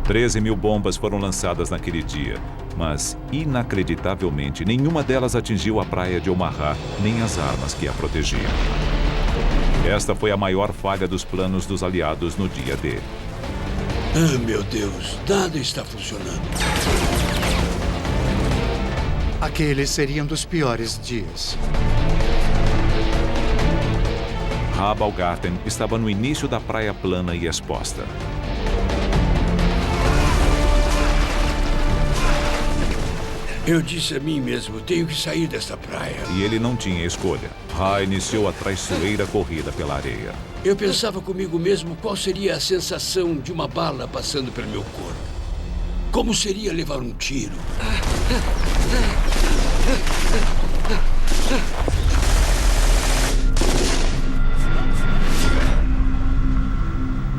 13.000 bombas foram lançadas naquele dia, mas, inacreditavelmente, nenhuma delas atingiu a praia de Omaha, nem as armas que a protegiam. Esta foi a maior falha dos planos dos aliados no dia D. Ah, meu Deus, nada está funcionando. Aqueles seriam dos piores dias. Habalgarten estava no início da praia plana e exposta. Eu disse a mim mesmo, tenho que sair desta praia. E ele não tinha escolha. Ra iniciou a traiçoeira corrida pela areia. Eu pensava comigo mesmo qual seria a sensação de uma bala passando pelo meu corpo. Como seria levar um tiro?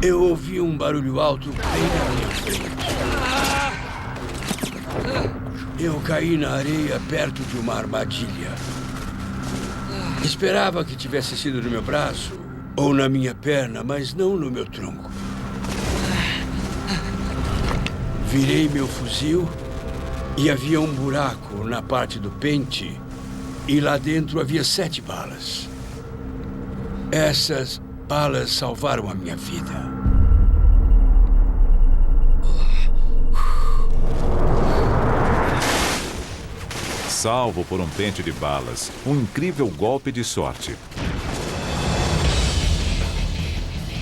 Eu ouvi um barulho alto bem na minha frente. Eu caí na areia perto de uma armadilha. Esperava que tivesse sido no meu braço ou na minha perna, mas não no meu tronco. Virei meu fuzil e havia um buraco na parte do pente e lá dentro havia 7 balas. Essas balas salvaram a minha vida. Salvo por um pente de balas, um incrível golpe de sorte.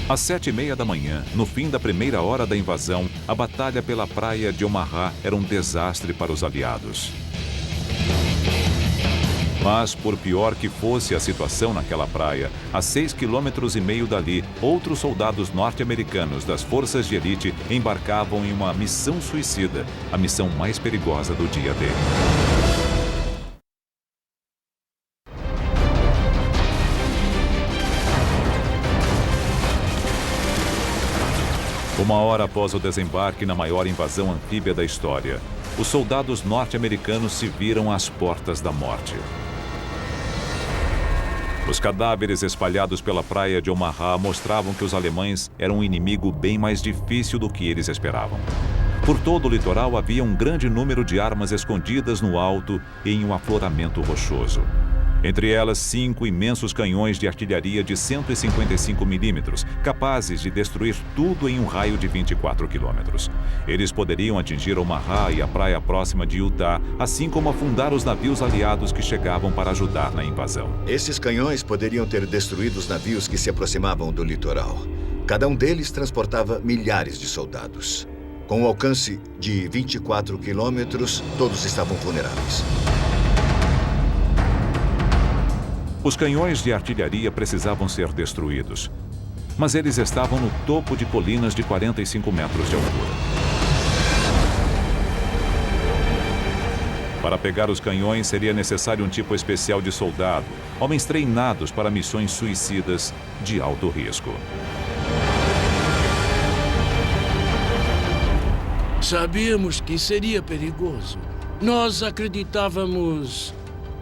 Às 7h30 da manhã, no fim da primeira hora da invasão, a batalha pela praia de Omaha era um desastre para os aliados. Mas, por pior que fosse a situação naquela praia, a 6,5 km dali, outros soldados norte-americanos das forças de elite embarcavam em uma missão suicida, a missão mais perigosa do dia D. Uma hora após o desembarque na maior invasão anfíbia da história, os soldados norte-americanos se viram às portas da morte. Os cadáveres espalhados pela praia de Omaha mostravam que os alemães eram um inimigo bem mais difícil do que eles esperavam. Por todo o litoral havia um grande número de armas escondidas no alto e em um afloramento rochoso. Entre elas, 5 imensos canhões de artilharia de 155 milímetros, capazes de destruir tudo em um raio de 24 quilômetros. Eles poderiam atingir Omaha e a praia próxima de Utah, assim como afundar os navios aliados que chegavam para ajudar na invasão. Esses canhões poderiam ter destruído os navios que se aproximavam do litoral. Cada um deles transportava milhares de soldados. Com o alcance de 24 quilômetros, todos estavam vulneráveis. Os canhões de artilharia precisavam ser destruídos, mas eles estavam no topo de colinas de 45 metros de altura. Para pegar os canhões, seria necessário um tipo especial de soldado, homens treinados para missões suicidas de alto risco. Sabíamos que seria perigoso. Nós acreditávamos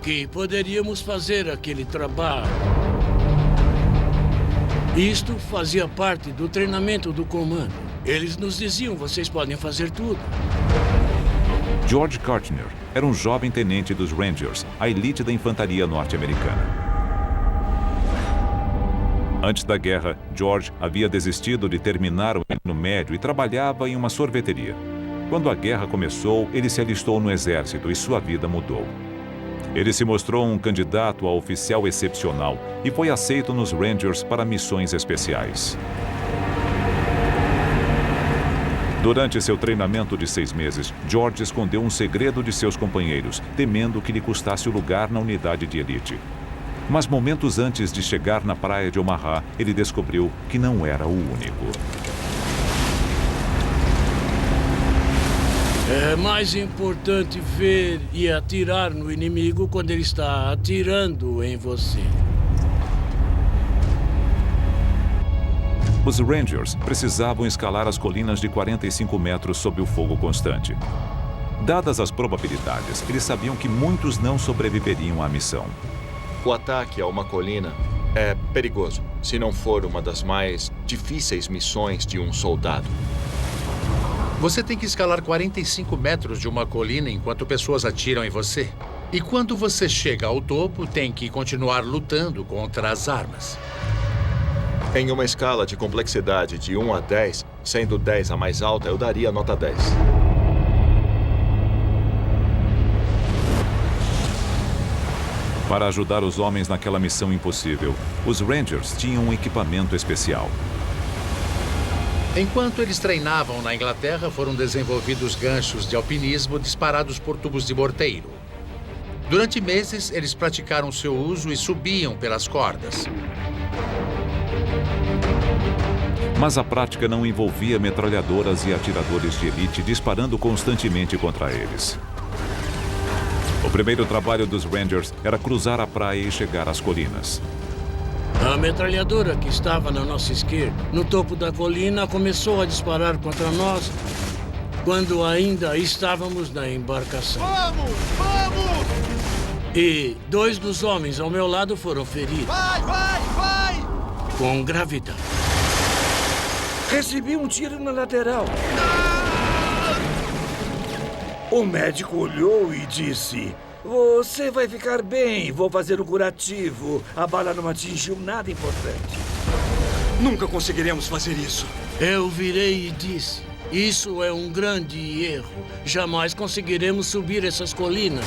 que poderíamos fazer aquele trabalho. Isto fazia parte do treinamento do comando. Eles nos diziam, vocês podem fazer tudo. George Kartner era um jovem tenente dos Rangers, a elite da infantaria norte-americana. Antes da guerra, George havia desistido de terminar o ensino médio e trabalhava em uma sorveteria. Quando a guerra começou, ele se alistou no exército e sua vida mudou. Ele se mostrou um candidato a oficial excepcional e foi aceito nos Rangers para missões especiais. Durante seu treinamento de 6 meses, George escondeu um segredo de seus companheiros, temendo que lhe custasse o lugar na unidade de elite. Mas momentos antes de chegar na praia de Omaha, ele descobriu que não era o único. É mais importante ver e atirar no inimigo quando ele está atirando em você. Os Rangers precisavam escalar as colinas de 45 metros sob o fogo constante. Dadas as probabilidades, eles sabiam que muitos não sobreviveriam à missão. O ataque a uma colina é perigoso, se não for uma das mais difíceis missões de um soldado. Você tem que escalar 45 metros de uma colina enquanto pessoas atiram em você. E quando você chega ao topo, tem que continuar lutando contra as armas. Em uma escala de complexidade de 1 a 10, sendo 10 a mais alta, eu daria nota 10. Para ajudar os homens naquela missão impossível, os Rangers tinham um equipamento especial. Enquanto eles treinavam na Inglaterra, foram desenvolvidos ganchos de alpinismo disparados por tubos de morteiro. Durante meses, eles praticaram seu uso e subiam pelas cordas. Mas a prática não envolvia metralhadoras e atiradores de elite disparando constantemente contra eles. O primeiro trabalho dos Rangers era cruzar a praia e chegar às colinas. A metralhadora que estava na nossa esquerda, no topo da colina, começou a disparar contra nós quando ainda estávamos na embarcação. Vamos! Vamos! E 2 dos homens ao meu lado foram feridos. Vai, vai, vai! Com gravidade. Recebi um tiro na lateral. O médico olhou e disse: "Você vai ficar bem, vou fazer um curativo. A bala não atingiu nada importante." Nunca conseguiremos fazer isso. Eu virei e disse: "Isso é um grande erro. Jamais conseguiremos subir essas colinas."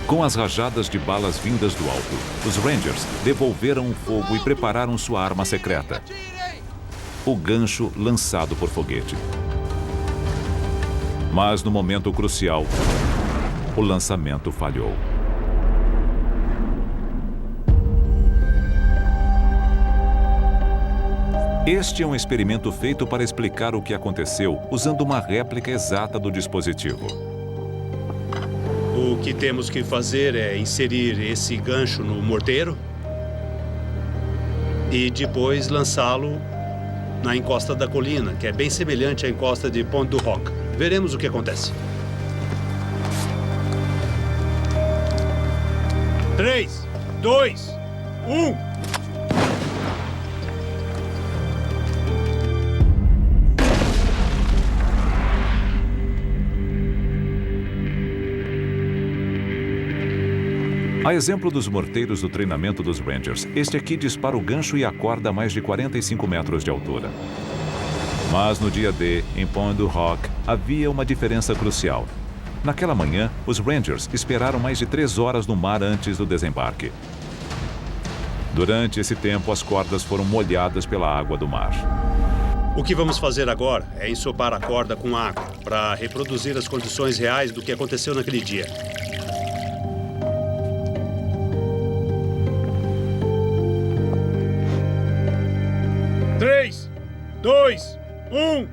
Com as rajadas de balas vindas do alto, os Rangers devolveram o fogo e prepararam sua arma secreta: o gancho lançado por foguete. Mas no momento crucial, o lançamento falhou. Este é um experimento feito para explicar o que aconteceu usando uma réplica exata do dispositivo. O que temos que fazer é inserir esse gancho no morteiro e depois lançá-lo na encosta da colina, que é bem semelhante à encosta de Pont du Hoc. Veremos o que acontece. 3, 2, 1... A exemplo dos morteiros do treinamento dos Rangers, este aqui dispara o gancho e acorda a mais de 45 metros de altura. Mas no dia D, em Pont du Hoc, havia uma diferença crucial. Naquela manhã, os Rangers esperaram mais de 3 horas no mar antes do desembarque. Durante esse tempo, as cordas foram molhadas pela água do mar. O que vamos fazer agora é ensopar a corda com água para reproduzir as condições reais do que aconteceu naquele dia. 3, 2, 1...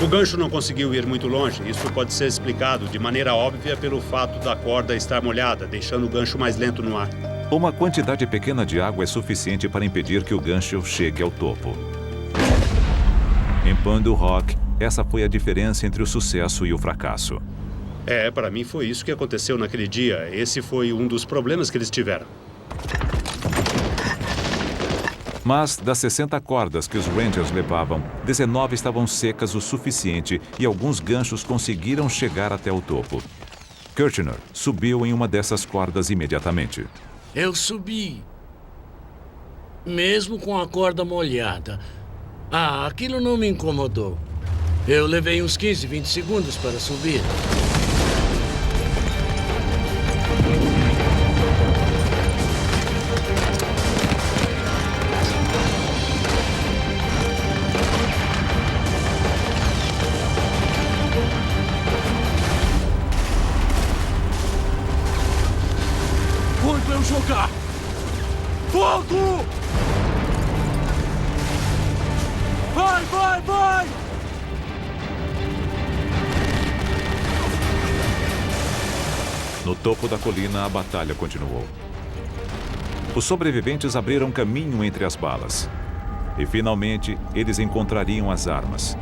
O gancho não conseguiu ir muito longe. Isso pode ser explicado de maneira óbvia pelo fato da corda estar molhada, deixando o gancho mais lento no ar. Uma quantidade pequena de água é suficiente para impedir que o gancho chegue ao topo. Em Pont du Hoc, essa foi a diferença entre o sucesso e o fracasso. Para mim foi isso que aconteceu naquele dia. Esse foi um dos problemas que eles tiveram. Mas das 60 cordas que os Rangers levavam, 19 estavam secas o suficiente e alguns ganchos conseguiram chegar até o topo. Kirchner subiu em uma dessas cordas imediatamente. Eu subi, mesmo com a corda molhada. Aquilo não me incomodou. Eu levei uns 15, 20 segundos para subir. Quando eu jogar! Fogo! Vai, vai, vai! No topo da colina, a batalha continuou. Os sobreviventes abriram caminho entre as balas. E, finalmente, eles encontrariam as armas.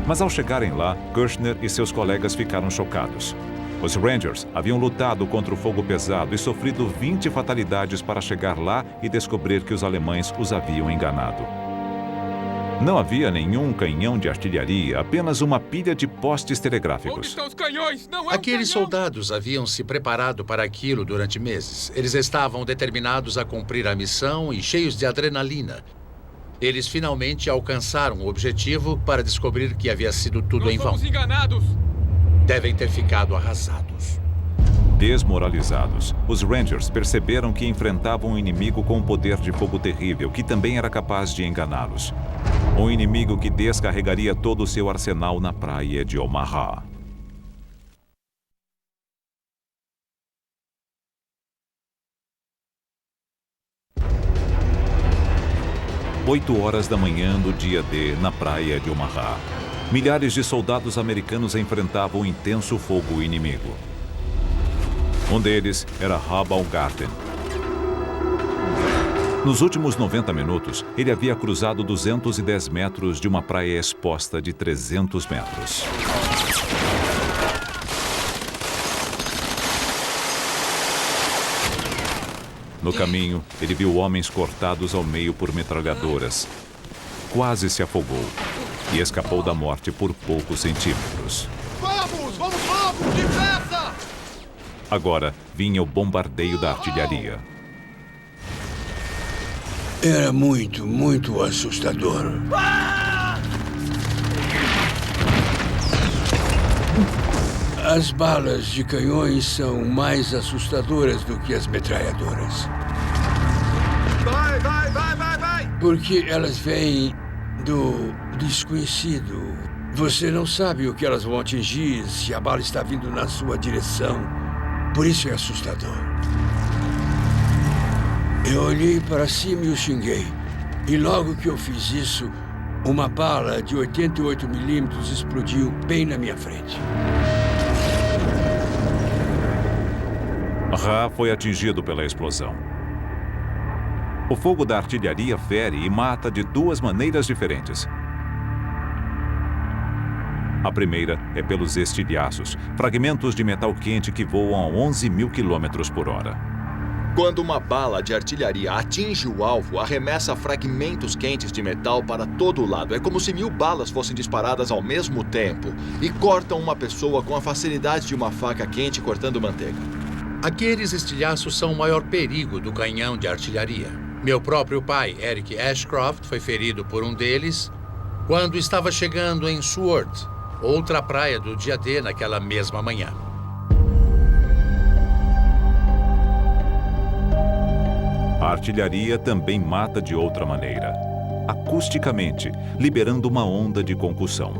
Mas, ao chegarem lá, Kirchner e seus colegas ficaram chocados. Os Rangers haviam lutado contra o fogo pesado e sofrido 20 fatalidades para chegar lá e descobrir que os alemães os haviam enganado. Não havia nenhum canhão de artilharia, apenas uma pilha de postes Onde telegráficos. estão os canhões? Não é Aqueles canhão. soldados haviam se preparado para aquilo durante meses. Eles estavam determinados a cumprir a missão e cheios de adrenalina. Eles finalmente alcançaram o objetivo para descobrir que havia sido tudo em vão. Fomos enganados. Devem ter ficado arrasados. Desmoralizados, os Rangers perceberam que enfrentavam um inimigo com um poder de fogo terrível, que também era capaz de enganá-los. Um inimigo que descarregaria todo o seu arsenal na praia de Omaha. Oito horas da manhã do dia D, na praia de Omaha. Milhares de soldados americanos enfrentavam o intenso fogo inimigo. Um deles era Hal Baumgarten. Nos últimos 90 minutos, ele havia cruzado 210 metros de uma praia exposta de 300 metros. No caminho, ele viu homens cortados ao meio por metralhadoras. Quase se afogou e escapou da morte por poucos centímetros. Vamos logo, depressa! Agora vinha o bombardeio da artilharia. Era muito assustador. As balas de canhões são mais assustadoras do que as metralhadoras. Vai! Porque elas vêm do desconhecido. Você não sabe o que elas vão atingir se a bala está vindo na sua direção. Por isso é assustador. Eu olhei para cima e o xinguei. E logo que eu fiz isso, uma bala de 88 milímetros explodiu bem na minha frente. Ra foi atingido pela explosão. O fogo da artilharia fere e mata de duas maneiras diferentes. A primeira é pelos estilhaços, fragmentos de metal quente que voam a 11 mil quilômetros por hora. Quando uma bala de artilharia atinge o alvo, arremessa fragmentos quentes de metal para todo lado. É como se 1000 balas fossem disparadas ao mesmo tempo e cortam uma pessoa com a facilidade de uma faca quente cortando manteiga. Aqueles estilhaços são o maior perigo do canhão de artilharia. Meu próprio pai, Eric Ashcroft, foi ferido por um deles quando estava chegando em Seward, outra praia do dia D naquela mesma manhã. A artilharia também mata de outra maneira, acusticamente, liberando uma onda de concussão.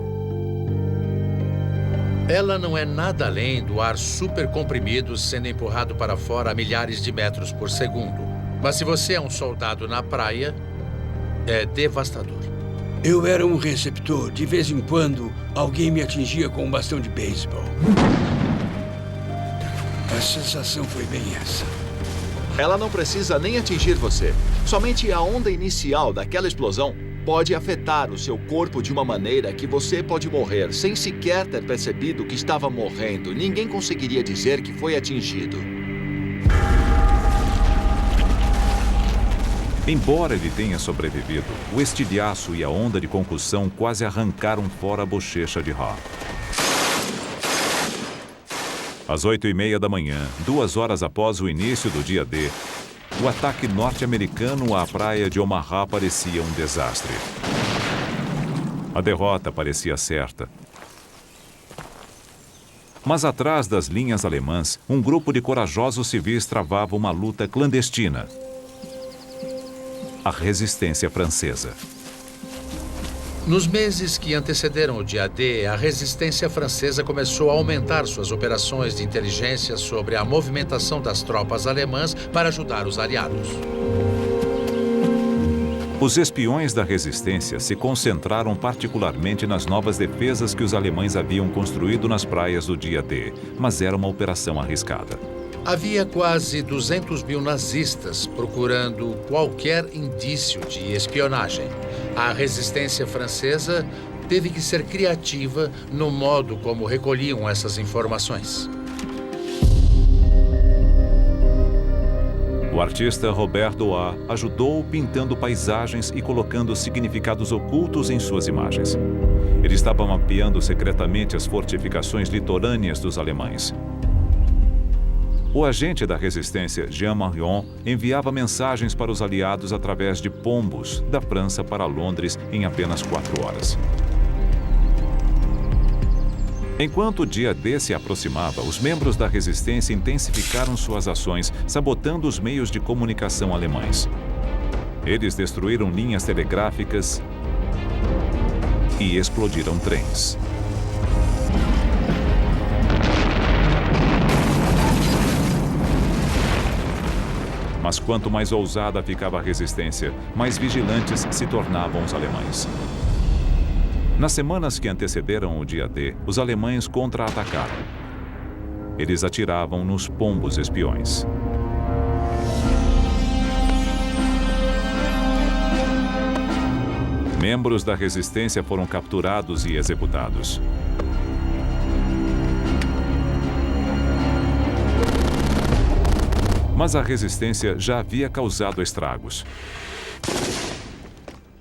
Ela não é nada além do ar supercomprimido sendo empurrado para fora a milhares de metros por segundo. Mas se você é um soldado na praia, é devastador. Eu era um receptor. De vez em quando, alguém me atingia com um bastão de beisebol. A sensação foi bem essa. Ela não precisa nem atingir você. Somente a onda inicial daquela explosão pode afetar o seu corpo de uma maneira que você pode morrer sem sequer ter percebido que estava morrendo. Ninguém conseguiria dizer que foi atingido. Embora ele tenha sobrevivido, o estilhaço e a onda de concussão quase arrancaram fora a bochecha de Ra. Às 8h30 da manhã, 2 horas após o início do dia D, o ataque norte-americano à praia de Omaha parecia um desastre. A derrota parecia certa. Mas atrás das linhas alemãs, um grupo de corajosos civis travava uma luta clandestina. A resistência francesa. Nos meses que antecederam o dia D, a resistência francesa começou a aumentar suas operações de inteligência sobre a movimentação das tropas alemãs para ajudar os aliados. Os espiões da resistência se concentraram particularmente nas novas defesas que os alemães haviam construído nas praias do dia D, mas era uma operação arriscada. Havia quase 200 mil nazistas procurando qualquer indício de espionagem. A resistência francesa teve que ser criativa no modo como recolhiam essas informações. O artista Robert Doat ajudou pintando paisagens e colocando significados ocultos em suas imagens. Ele estava mapeando secretamente as fortificações litorâneas dos alemães. O agente da resistência, Jean Marion, enviava mensagens para os aliados através de pombos da França para Londres em apenas 4 horas. Enquanto o dia D se aproximava, os membros da resistência intensificaram suas ações, sabotando os meios de comunicação alemães. Eles destruíram linhas telegráficas e explodiram trens. Mas quanto mais ousada ficava a resistência, mais vigilantes se tornavam os alemães. Nas semanas que antecederam o dia D, os alemães contra-atacaram. Eles atiravam nos pombos espiões. Membros da resistência foram capturados e executados. Mas a resistência já havia causado estragos.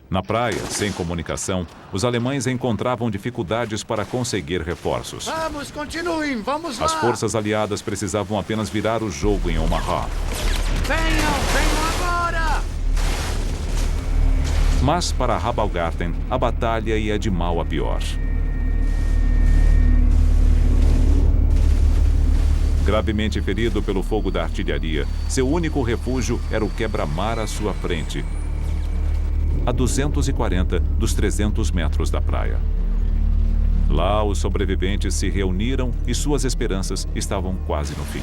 Na praia, sem comunicação, os alemães encontravam dificuldades para conseguir reforços. Vamos, continuem, vamos lá! As forças aliadas precisavam apenas virar o jogo em Omaha. Venham agora! Mas para Rabaulgarten, a batalha ia de mal a pior. Gravemente ferido pelo fogo da artilharia, seu único refúgio era o quebra-mar à sua frente, a 240 dos 300 metros da praia. Lá, os sobreviventes se reuniram e suas esperanças estavam quase no fim.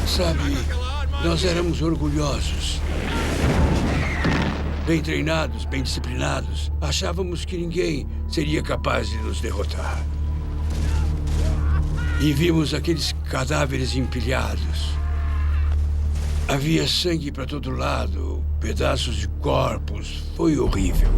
Sabe, nós éramos orgulhosos. Bem treinados, bem disciplinados. Achávamos que ninguém seria capaz de nos derrotar. E vimos aqueles cadáveres empilhados. Havia sangue para todo lado, pedaços de corpos. Foi horrível.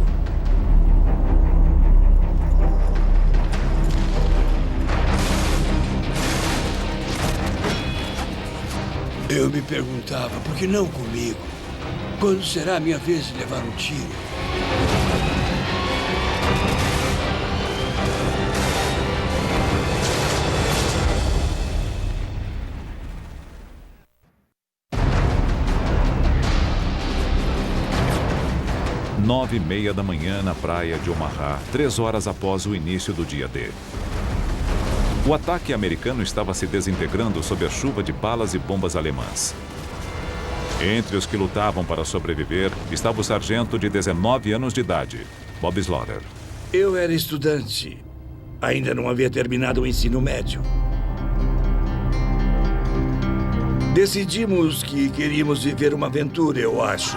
Eu me perguntava, por que não comigo? Quando será a minha vez de levar um tiro? Nove e meia da manhã na praia de Omaha, 3 horas após o início do dia D. O ataque americano estava se desintegrando sob a chuva de balas e bombas alemãs. Entre os que lutavam para sobreviver estava o sargento de 19 anos de idade, Bob Slaughter. Eu era estudante. Ainda não havia terminado o ensino médio. Decidimos que queríamos viver uma aventura, eu acho.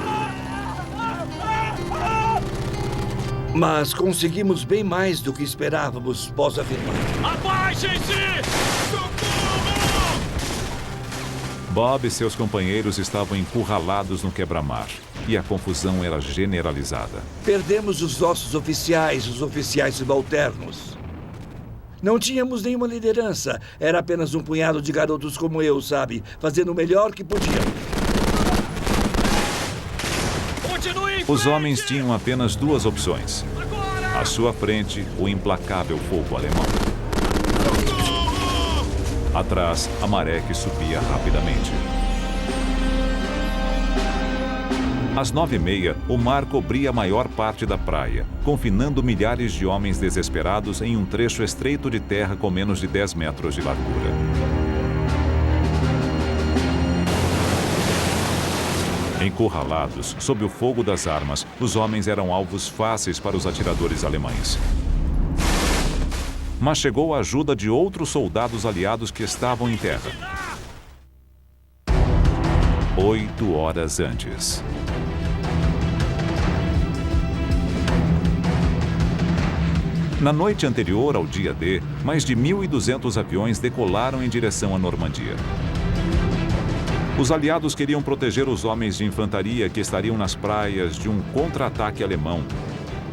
Mas conseguimos bem mais do que esperávamos, posso afirmar. Abaixem-se! Bob e seus companheiros estavam encurralados no quebra-mar e a confusão era generalizada. Perdemos os nossos oficiais, os oficiais subalternos. Não tínhamos nenhuma liderança. Era apenas um punhado de garotos como eu, sabe? Fazendo o melhor que podiam. Os homens tinham apenas 2 opções. À sua frente, o implacável fogo alemão. Atrás, a maré que subia rapidamente. Às 9h30, o mar cobria a maior parte da praia, confinando milhares de homens desesperados em um trecho estreito de terra com menos de 10 metros de largura. Encurralados, sob o fogo das armas, os homens eram alvos fáceis para os atiradores alemães. Mas chegou a ajuda de outros soldados aliados que estavam em terra. 8 horas antes. Na noite anterior ao dia D, mais de 1.200 aviões decolaram em direção à Normandia. Os aliados queriam proteger os homens de infantaria que estariam nas praias de um contra-ataque alemão.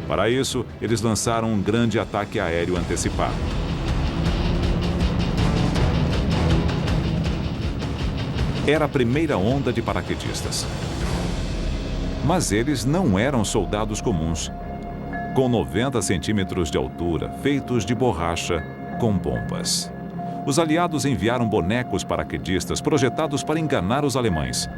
Para isso, eles lançaram um grande ataque aéreo antecipado. Era a primeira onda de paraquedistas. Mas eles não eram soldados comuns. Com 90 centímetros de altura, feitos de borracha, com pompas. Os aliados enviaram bonecos paraquedistas projetados para enganar os alemães.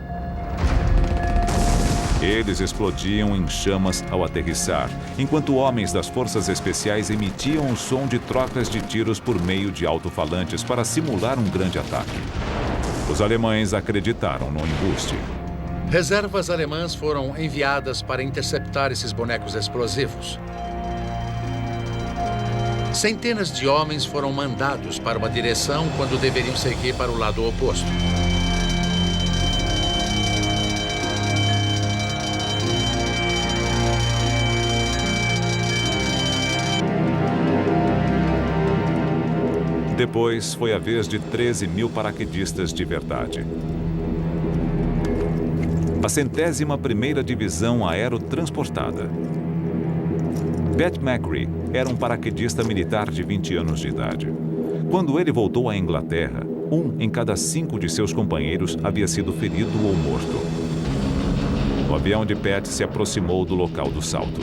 Eles explodiam em chamas ao aterrissar, enquanto homens das forças especiais emitiam o som de trocas de tiros por meio de alto-falantes para simular um grande ataque. Os alemães acreditaram no embuste. Reservas alemãs foram enviadas para interceptar esses bonecos explosivos. Centenas de homens foram mandados para uma direção quando deveriam seguir para o lado oposto. Depois foi a vez de 13 mil paraquedistas de verdade. A 101ª Divisão Aerotransportada. Pat McCree era um paraquedista militar de 20 anos de idade. Quando ele voltou à Inglaterra, 1 em cada 5 de seus companheiros havia sido ferido ou morto. O avião de Pat se aproximou do local do salto.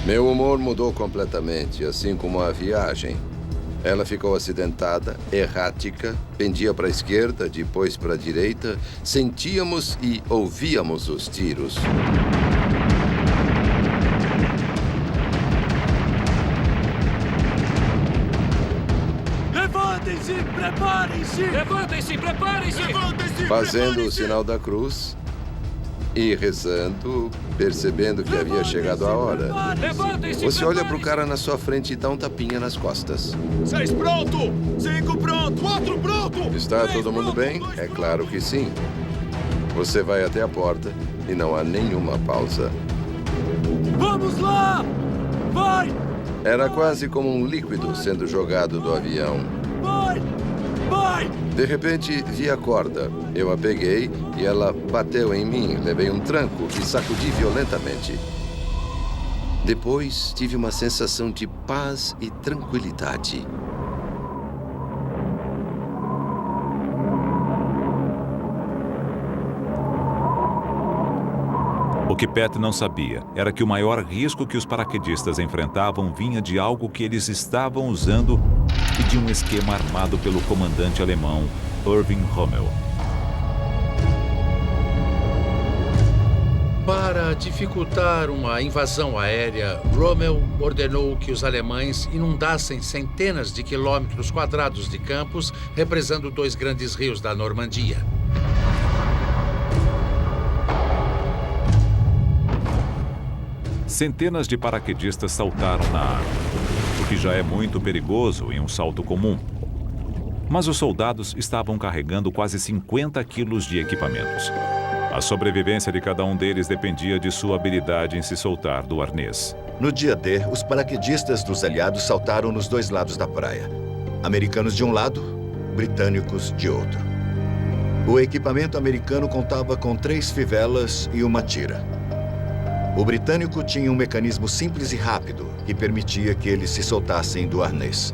Meu humor mudou completamente, assim como a viagem. Ela ficou acidentada, errática, pendia para a esquerda, depois para a direita. Sentíamos e ouvíamos os tiros. Levantem-se, preparem-se! Levantem-se, preparem-se! Fazendo o sinal da cruz e rezando, percebendo que havia chegado a hora. Você olha para o cara na sua frente e dá um tapinha nas costas. 6 pronto! 5 pronto! 4 pronto! Está todo mundo bem? É claro que sim. Você vai até a porta e não há nenhuma pausa. Vamos lá! Vai! Era quase como um líquido sendo jogado do avião. Vai! Vai! De repente, vi a corda. Eu a peguei e ela bateu em mim. Levei um tranco e sacudi violentamente. Depois, tive uma sensação de paz e tranquilidade. O que Pat não sabia era que o maior risco que os paraquedistas enfrentavam vinha de algo que eles estavam usando e de um esquema armado pelo comandante alemão Erwin Rommel. Para dificultar uma invasão aérea, Rommel ordenou que os alemães inundassem centenas de quilômetros quadrados de campos, represando 2 grandes rios da Normandia. Centenas de paraquedistas saltaram na água, o que já é muito perigoso em um salto comum. Mas os soldados estavam carregando quase 50 quilos de equipamentos. A sobrevivência de cada um deles dependia de sua habilidade em se soltar do arnês. No dia D, os paraquedistas dos aliados saltaram nos 2 lados da praia. Americanos de um lado, britânicos de outro. O equipamento americano contava com 3 fivelas e uma tira. O britânico tinha um mecanismo simples e rápido que permitia que eles se soltassem do arnês.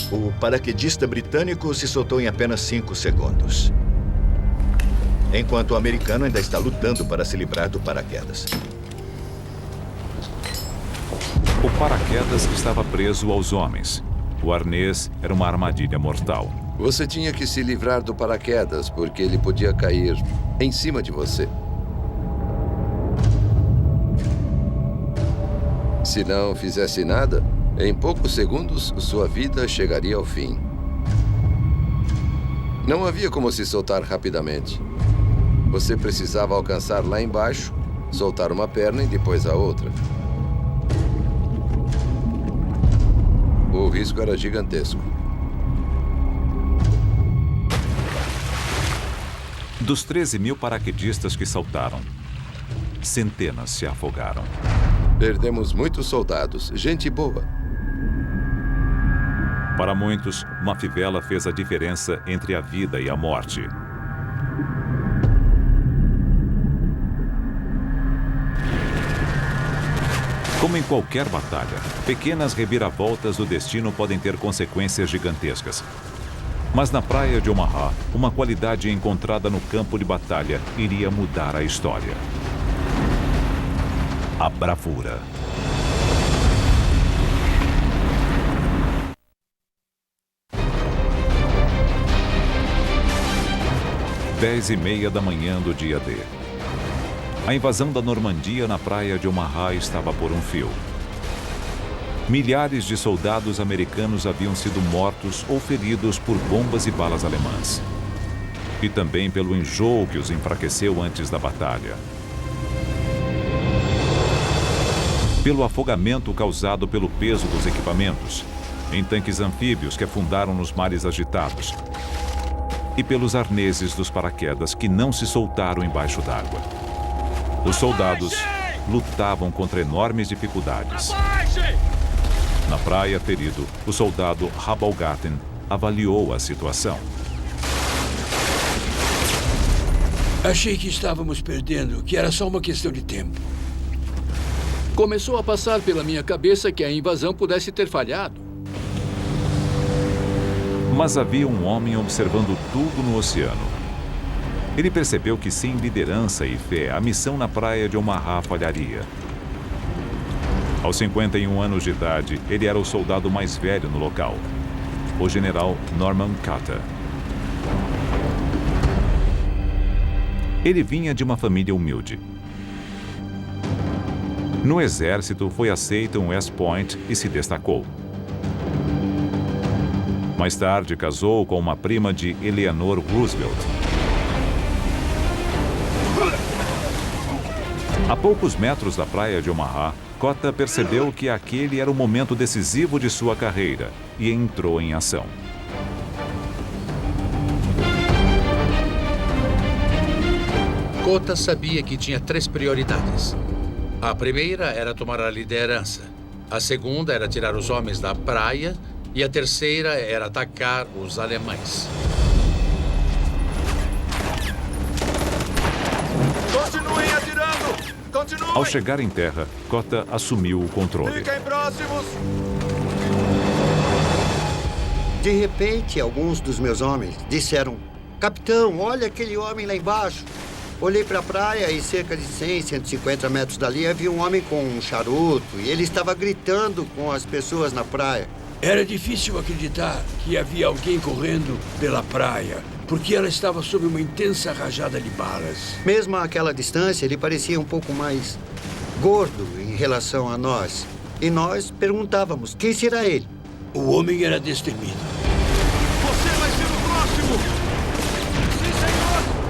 O paraquedista britânico se soltou em apenas 5 segundos. Enquanto o americano ainda está lutando para se livrar do paraquedas. O paraquedas estava preso aos homens. O arnês era uma armadilha mortal. Você tinha que se livrar do paraquedas, porque ele podia cair em cima de você. Se não fizesse nada, em poucos segundos, sua vida chegaria ao fim. Não havia como se soltar rapidamente. Você precisava alcançar lá embaixo, soltar uma perna e depois a outra. O risco era gigantesco. Dos 13 mil paraquedistas que saltaram, centenas se afogaram. Perdemos muitos soldados, gente boa. Para muitos, uma fivela fez a diferença entre a vida e a morte. Como em qualquer batalha, pequenas reviravoltas do destino podem ter consequências gigantescas. Mas na praia de Omaha, uma qualidade encontrada no campo de batalha iria mudar a história. A bravura. Dez e meia da manhã do dia D. A invasão da Normandia na praia de Omaha estava por um fio. Milhares de soldados americanos haviam sido mortos ou feridos por bombas e balas alemãs. E também pelo enjoo que os enfraqueceu antes da batalha. Pelo afogamento causado pelo peso dos equipamentos, em tanques anfíbios que afundaram nos mares agitados. E pelos arneses dos paraquedas que não se soltaram embaixo d'água. Os soldados lutavam contra enormes dificuldades. Na praia, ferido, o soldado Habalgarten avaliou a situação. Achei que estávamos perdendo, que era só uma questão de tempo. Começou a passar pela minha cabeça que a invasão pudesse ter falhado. Mas havia um homem observando tudo no oceano. Ele percebeu que sem liderança e fé, a missão na praia de Omaha falharia. Aos 51 anos de idade, ele era o soldado mais velho no local, o general Norman Carter. Ele vinha de uma família humilde. No exército, foi aceito em West Point e se destacou. Mais tarde, casou com uma prima de Eleanor Roosevelt. A poucos metros da praia de Omaha, Cota percebeu que aquele era o momento decisivo de sua carreira e entrou em ação. Cota sabia que tinha 3 prioridades. A primeira era tomar a liderança. A segunda era tirar os homens da praia. E a terceira era atacar os alemães. Continuem atirando! Continuem! Ao chegar em terra, Cota assumiu o controle. Fiquem próximos! De repente, alguns dos meus homens disseram: Capitão, olha aquele homem lá embaixo. Olhei para a praia e cerca de 100, 150 metros dali havia um homem com um charuto e ele estava gritando com as pessoas na praia. Era difícil acreditar que havia alguém correndo pela praia, porque ela estava sob uma intensa rajada de balas. Mesmo àquela distância, ele parecia um pouco mais gordo em relação a nós. E nós perguntávamos, quem será ele? O homem era destemido. Você vai ser o próximo! Sim, senhor!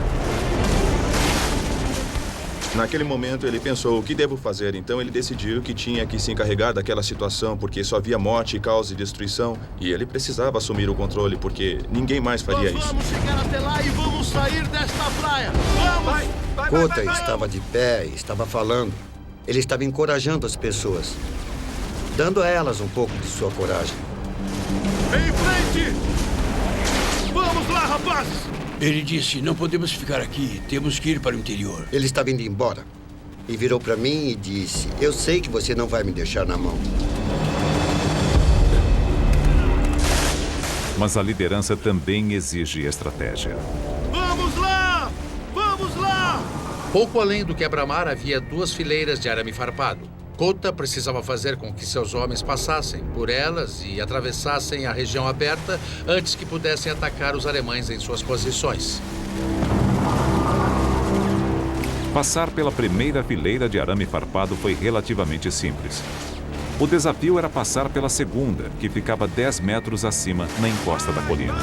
Naquele momento, ele pensou, o que devo fazer? Então, ele decidiu que tinha que se encarregar daquela situação, porque só havia morte, caos e destruição. E ele precisava assumir o controle, porque ninguém mais faria isso. Vamos chegar até lá e vamos sair desta praia! Vamos! Cota estava de pé e estava falando. Ele estava encorajando as pessoas, dando a elas um pouco de sua coragem. Em frente! Vamos lá, rapazes! Ele disse, não podemos ficar aqui, temos que ir para o interior. Ele estava indo embora e virou para mim e disse, eu sei que você não vai me deixar na mão. Mas a liderança também exige estratégia. Vamos lá! Vamos lá! Pouco além do quebra-mar havia 2 fileiras de arame farpado. Cota precisava fazer com que seus homens passassem por elas e atravessassem a região aberta antes que pudessem atacar os alemães em suas posições. Passar pela primeira fileira de arame farpado foi relativamente simples. O desafio era passar pela segunda, que ficava 10 metros acima, na encosta da colina.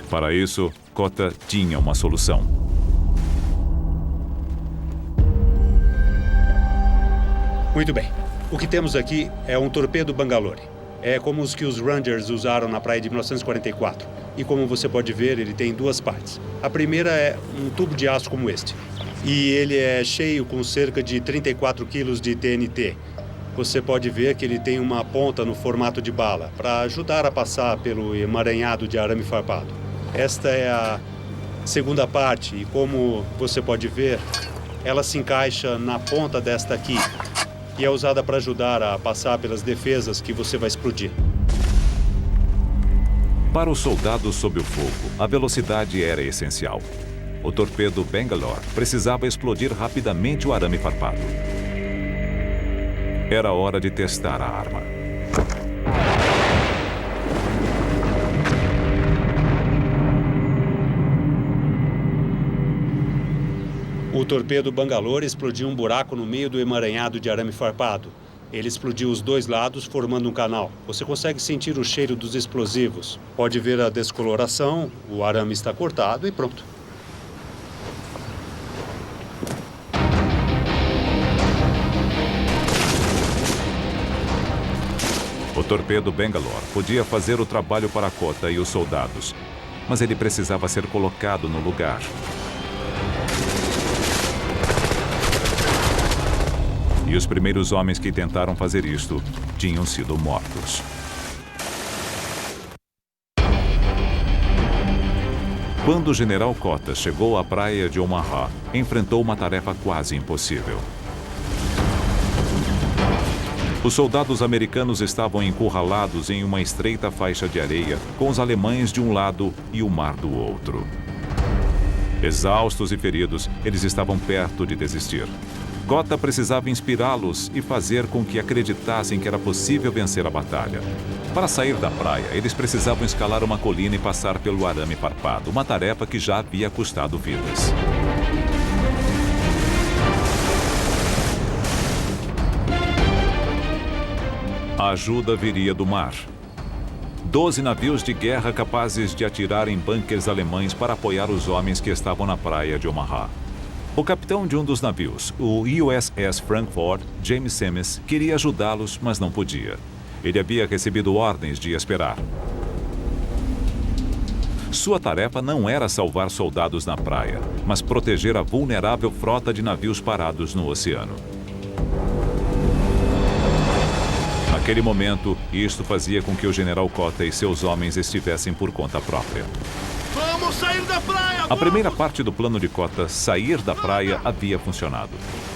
Para isso, Cota tinha uma solução. Muito bem. O que temos aqui é um torpedo Bangalore. É como os que os Rangers usaram na praia de 1944. E como você pode ver, ele tem 2 partes. A primeira é um tubo de aço como este. E ele é cheio com cerca de 34 quilos de TNT. Você pode ver que ele tem uma ponta no formato de bala, para ajudar a passar pelo emaranhado de arame farpado. Esta é a segunda parte, e como você pode ver, Ela se encaixa na ponta desta aqui e é usada para ajudar a passar pelas defesas que você vai explodir. Para os soldados sob o fogo, a velocidade era essencial. O torpedo Bangalore precisava explodir rapidamente o arame farpado. Era hora de testar a arma. O torpedo Bangalore explodiu um buraco no meio do emaranhado de arame farpado. Ele explodiu os dois lados, formando um canal. Você consegue sentir o cheiro dos explosivos. Pode ver a descoloração, o arame está cortado e pronto. O torpedo Bangalore podia fazer o trabalho para Kota e os soldados, mas ele precisava ser colocado no lugar. E os primeiros homens que tentaram fazer isto tinham sido mortos. Quando o general Kota chegou à praia de Omaha, enfrentou uma tarefa quase impossível. Os soldados americanos estavam encurralados em uma estreita faixa de areia, com os alemães de um lado e o mar do outro. Exaustos e feridos, eles estavam perto de desistir. Kota precisava inspirá-los e fazer com que acreditassem que era possível vencer a batalha. Para sair da praia, eles precisavam escalar uma colina e passar pelo arame farpado, uma tarefa que já havia custado vidas. A ajuda viria do mar. 12 navios de guerra capazes de atirar em bunkers alemães para apoiar os homens que estavam na praia de Omaha. O capitão de um dos navios, o USS Frankfurt, James Semmes, queria ajudá-los, mas não podia. Ele havia recebido ordens de esperar. Sua tarefa não era salvar soldados na praia, mas proteger a vulnerável frota de navios parados no oceano. Naquele momento, isto fazia com que o general Kota e seus homens estivessem por conta própria. Vamos sair da praia! A primeira parte do plano de Kota, sair da praia, havia funcionado.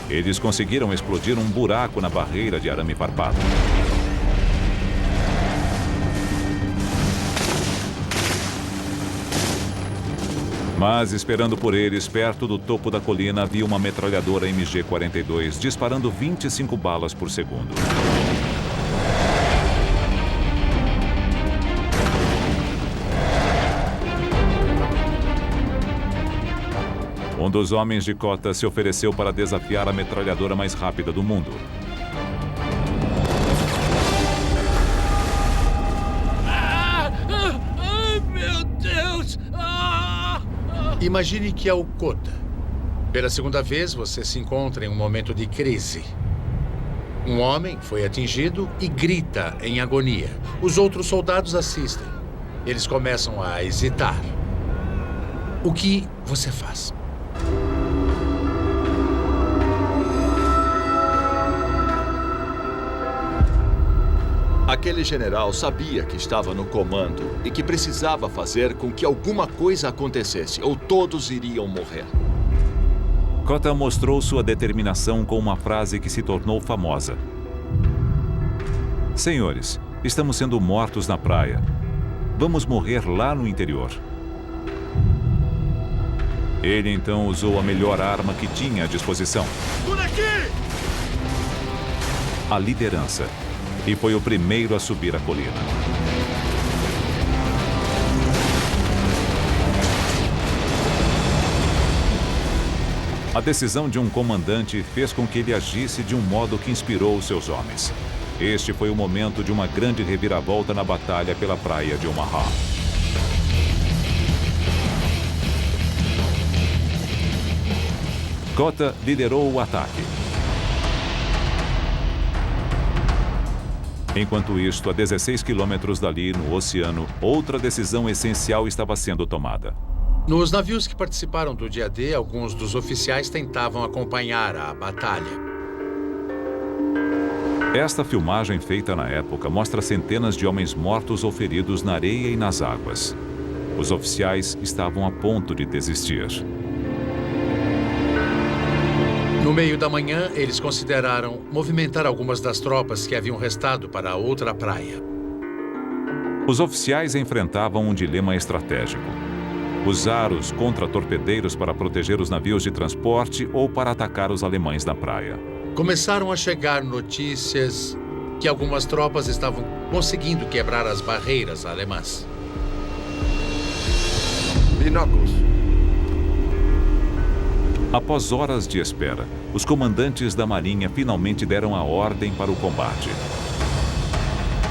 Eles conseguiram explodir um buraco na barreira de arame farpado. Mas, esperando por eles, perto do topo da colina, havia uma metralhadora MG-42 disparando 25 balas por segundo. Um dos homens de Kota se ofereceu para desafiar a metralhadora mais rápida do mundo. Ai, meu Deus! Imagine que é o Kota. Pela segunda vez, você se encontra em um momento de crise. Um homem foi atingido e grita em agonia. Os outros soldados assistem. Eles começam a hesitar. O que você faz? Aquele general sabia que estava no comando e que precisava fazer com que alguma coisa acontecesse, ou todos iriam morrer. Kota mostrou sua determinação com uma frase que se tornou famosa. Senhores, estamos sendo mortos na praia. Vamos morrer lá no interior. Ele então usou a melhor arma que tinha à disposição. Por aqui! A liderança. E foi o primeiro a subir a colina. A decisão de um comandante fez com que ele agisse de um modo que inspirou os seus homens. Este foi o momento de uma grande reviravolta na batalha pela praia de Omaha. Kota liderou o ataque. Enquanto isto, a 16 quilômetros dali, no oceano, outra decisão essencial estava sendo tomada. Nos navios que participaram do dia D, alguns dos oficiais tentavam acompanhar a batalha. Esta filmagem feita na época mostra centenas de homens mortos ou feridos na areia e nas águas. Os oficiais estavam a ponto de desistir. No meio da manhã, eles consideraram movimentar algumas das tropas que haviam restado para a outra praia. Os oficiais enfrentavam um dilema estratégico: usar os contra-torpedeiros para proteger os navios de transporte ou para atacar os alemães na praia. Começaram a chegar notícias que algumas tropas estavam conseguindo quebrar as barreiras alemãs. Binóculos. Após horas de espera, os comandantes da Marinha finalmente deram a ordem para o combate.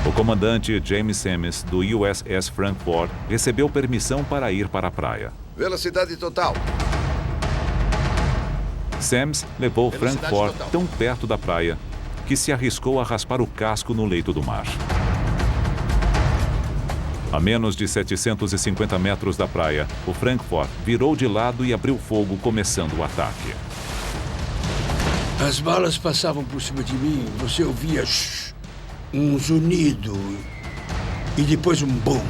O comandante James Semmes, do USS Frankfurt, recebeu permissão para ir para a praia. Velocidade total. Semmes levou Frankfurt tão perto da praia que se arriscou a raspar o casco no leito do mar. A menos de 750 metros da praia, o Frankfurt virou de lado e abriu fogo, começando o ataque. As balas passavam por cima de mim. Você ouvia um zunido e depois um boom.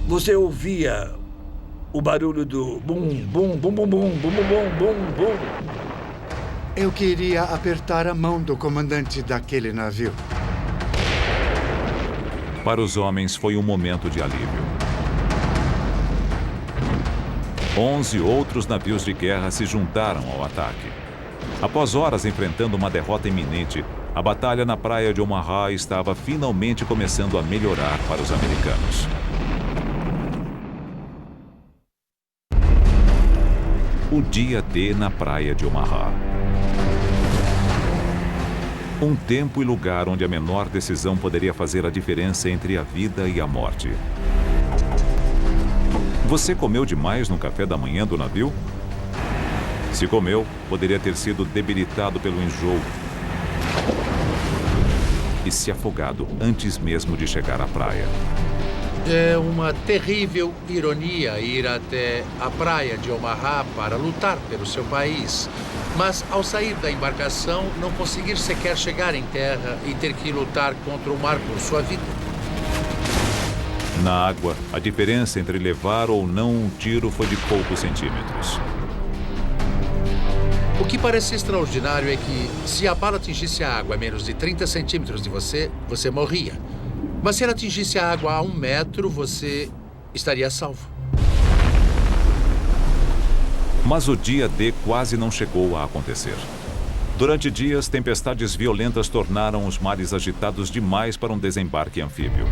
Você ouvia o barulho do bum, bum, bum, bum, bum, bum, bum, bum, bum. Eu queria apertar a mão do comandante daquele navio. Para os homens, foi um momento de alívio. 11 outros navios de guerra se juntaram ao ataque. Após horas enfrentando uma derrota iminente, a batalha na praia de Omaha estava finalmente começando a melhorar para os americanos. O dia D na praia de Omaha. Um tempo e lugar onde a menor decisão poderia fazer a diferença entre a vida e a morte. Você comeu demais no café da manhã do navio? Se comeu, poderia ter sido debilitado pelo enjoo e se afogado antes mesmo de chegar à praia. É uma terrível ironia ir até a praia de Omaha para lutar pelo seu país, mas ao sair da embarcação não conseguir sequer chegar em terra e ter que lutar contra o mar por sua vida. Na água, a diferença entre levar ou não um tiro foi de poucos centímetros. O que parece extraordinário é que, se a bala atingisse a água a menos de 30 centímetros de você, você morria. Mas se ela atingisse a água a 1 metro, você estaria salvo. Mas o dia D quase não chegou a acontecer. Durante dias, tempestades violentas tornaram os mares agitados demais para um desembarque anfíbio.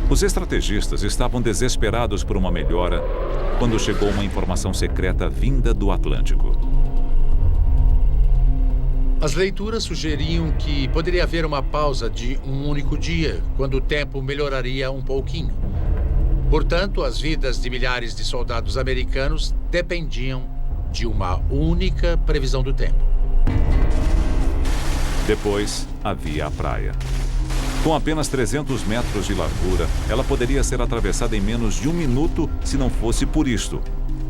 Os estrategistas estavam desesperados por uma melhora quando chegou uma informação secreta vinda do Atlântico. As leituras sugeriam que poderia haver uma pausa de um único dia, quando o tempo melhoraria um pouquinho. Portanto, as vidas de milhares de soldados americanos dependiam de uma única previsão do tempo. Depois, havia a praia. Com apenas 300 metros de largura, ela poderia ser atravessada em menos de 1 minuto se não fosse por isto: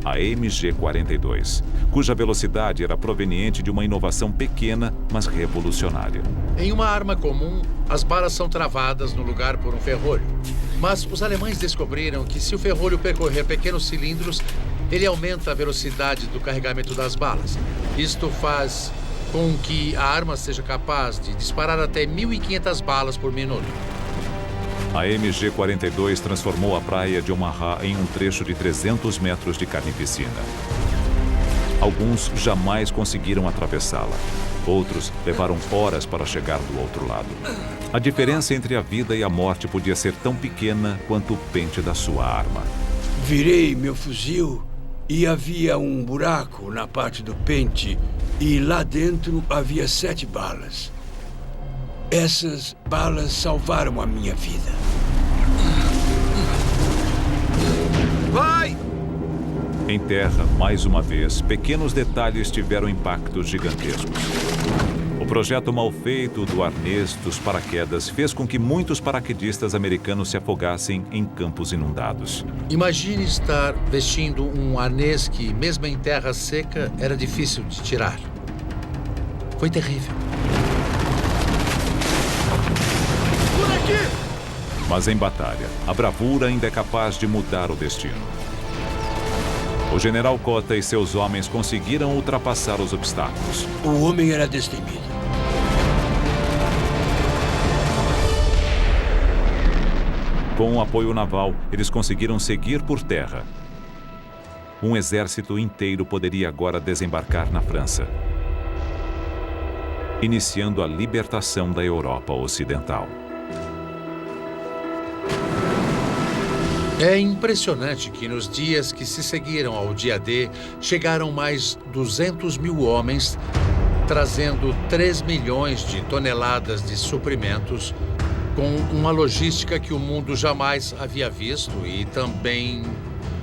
a MG-42, cuja velocidade era proveniente de uma inovação pequena, mas revolucionária. Em uma arma comum, as balas são travadas no lugar por um ferrolho. Mas os alemães descobriram que, se o ferrolho percorrer pequenos cilindros, ele aumenta a velocidade do carregamento das balas. Isto faz com que a arma seja capaz de disparar até 1.500 balas por minuto. A MG-42 transformou a praia de Omaha em um trecho de 300 metros de carnificina. Alguns jamais conseguiram atravessá-la. Outros levaram horas para chegar do outro lado. A diferença entre a vida e a morte podia ser tão pequena quanto o pente da sua arma. Virei meu fuzil e havia um buraco na parte do pente e lá dentro havia 7 balas. Essas balas salvaram a minha vida. Vai! Em terra, mais uma vez, pequenos detalhes tiveram impactos gigantescos. O projeto mal feito do arnês dos paraquedas fez com que muitos paraquedistas americanos se afogassem em campos inundados. Imagine estar vestindo um arnês que, mesmo em terra seca, era difícil de tirar. Foi terrível. Por aqui! Mas em batalha, a bravura ainda é capaz de mudar o destino. O general Cota e seus homens conseguiram ultrapassar os obstáculos. O homem era destemido. Com o apoio naval, eles conseguiram seguir por terra. Um exército inteiro poderia agora desembarcar na França, iniciando a libertação da Europa Ocidental. É impressionante que nos dias que se seguiram ao dia D, chegaram mais 200 mil homens, trazendo 3 milhões de toneladas de suprimentos, com uma logística que o mundo jamais havia visto e também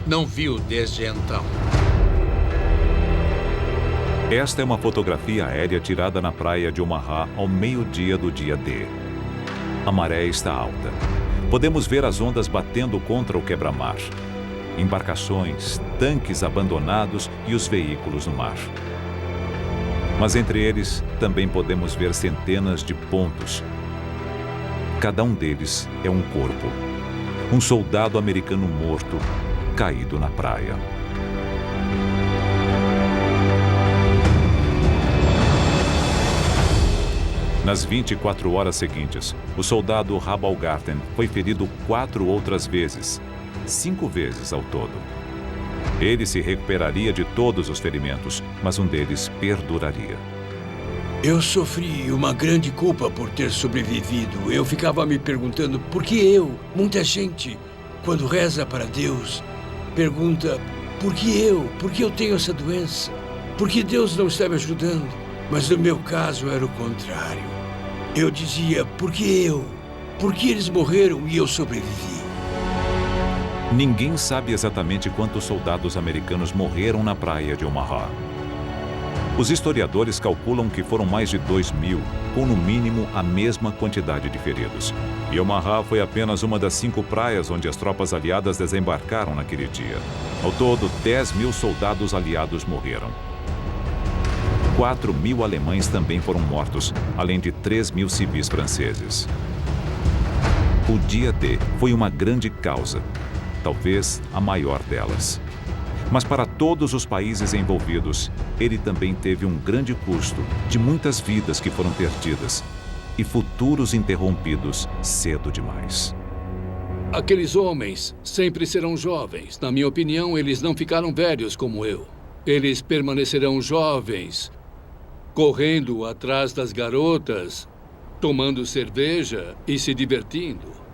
não viu desde então. Esta é uma fotografia aérea tirada na praia de Omaha ao meio-dia do dia D. A maré está alta. Podemos ver as ondas batendo contra o quebra-mar. Embarcações, tanques abandonados e os veículos no mar. Mas entre eles também podemos ver centenas de pontos. Cada um deles é um corpo. Um soldado americano morto, caído na praia. Nas 24 horas seguintes, o soldado Rabalgarten foi ferido 4 outras vezes, 5 vezes ao todo. Ele se recuperaria de todos os ferimentos, mas um deles perduraria. Eu sofri uma grande culpa por ter sobrevivido. Eu ficava me perguntando por que eu, muita gente, quando reza para Deus, pergunta por que eu tenho essa doença? Por que Deus não está me ajudando? Mas no meu caso era o contrário. Eu dizia, por que eu? Por que eles morreram e eu sobrevivi? Ninguém sabe exatamente quantos soldados americanos morreram na praia de Omaha. Os historiadores calculam que foram mais de 2.000, com no mínimo a mesma quantidade de feridos. E Omaha foi apenas uma das 5 praias onde as tropas aliadas desembarcaram naquele dia. Ao todo, 10.000 soldados aliados morreram. 4.000 alemães também foram mortos, além de 3.000 civis franceses. O dia D foi uma grande causa, talvez a maior delas. Mas para todos os países envolvidos, ele também teve um grande custo de muitas vidas que foram perdidas e futuros interrompidos cedo demais. Aqueles homens sempre serão jovens. Na minha opinião, eles não ficaram velhos como eu. Eles permanecerão jovens, correndo atrás das garotas, tomando cerveja e se divertindo.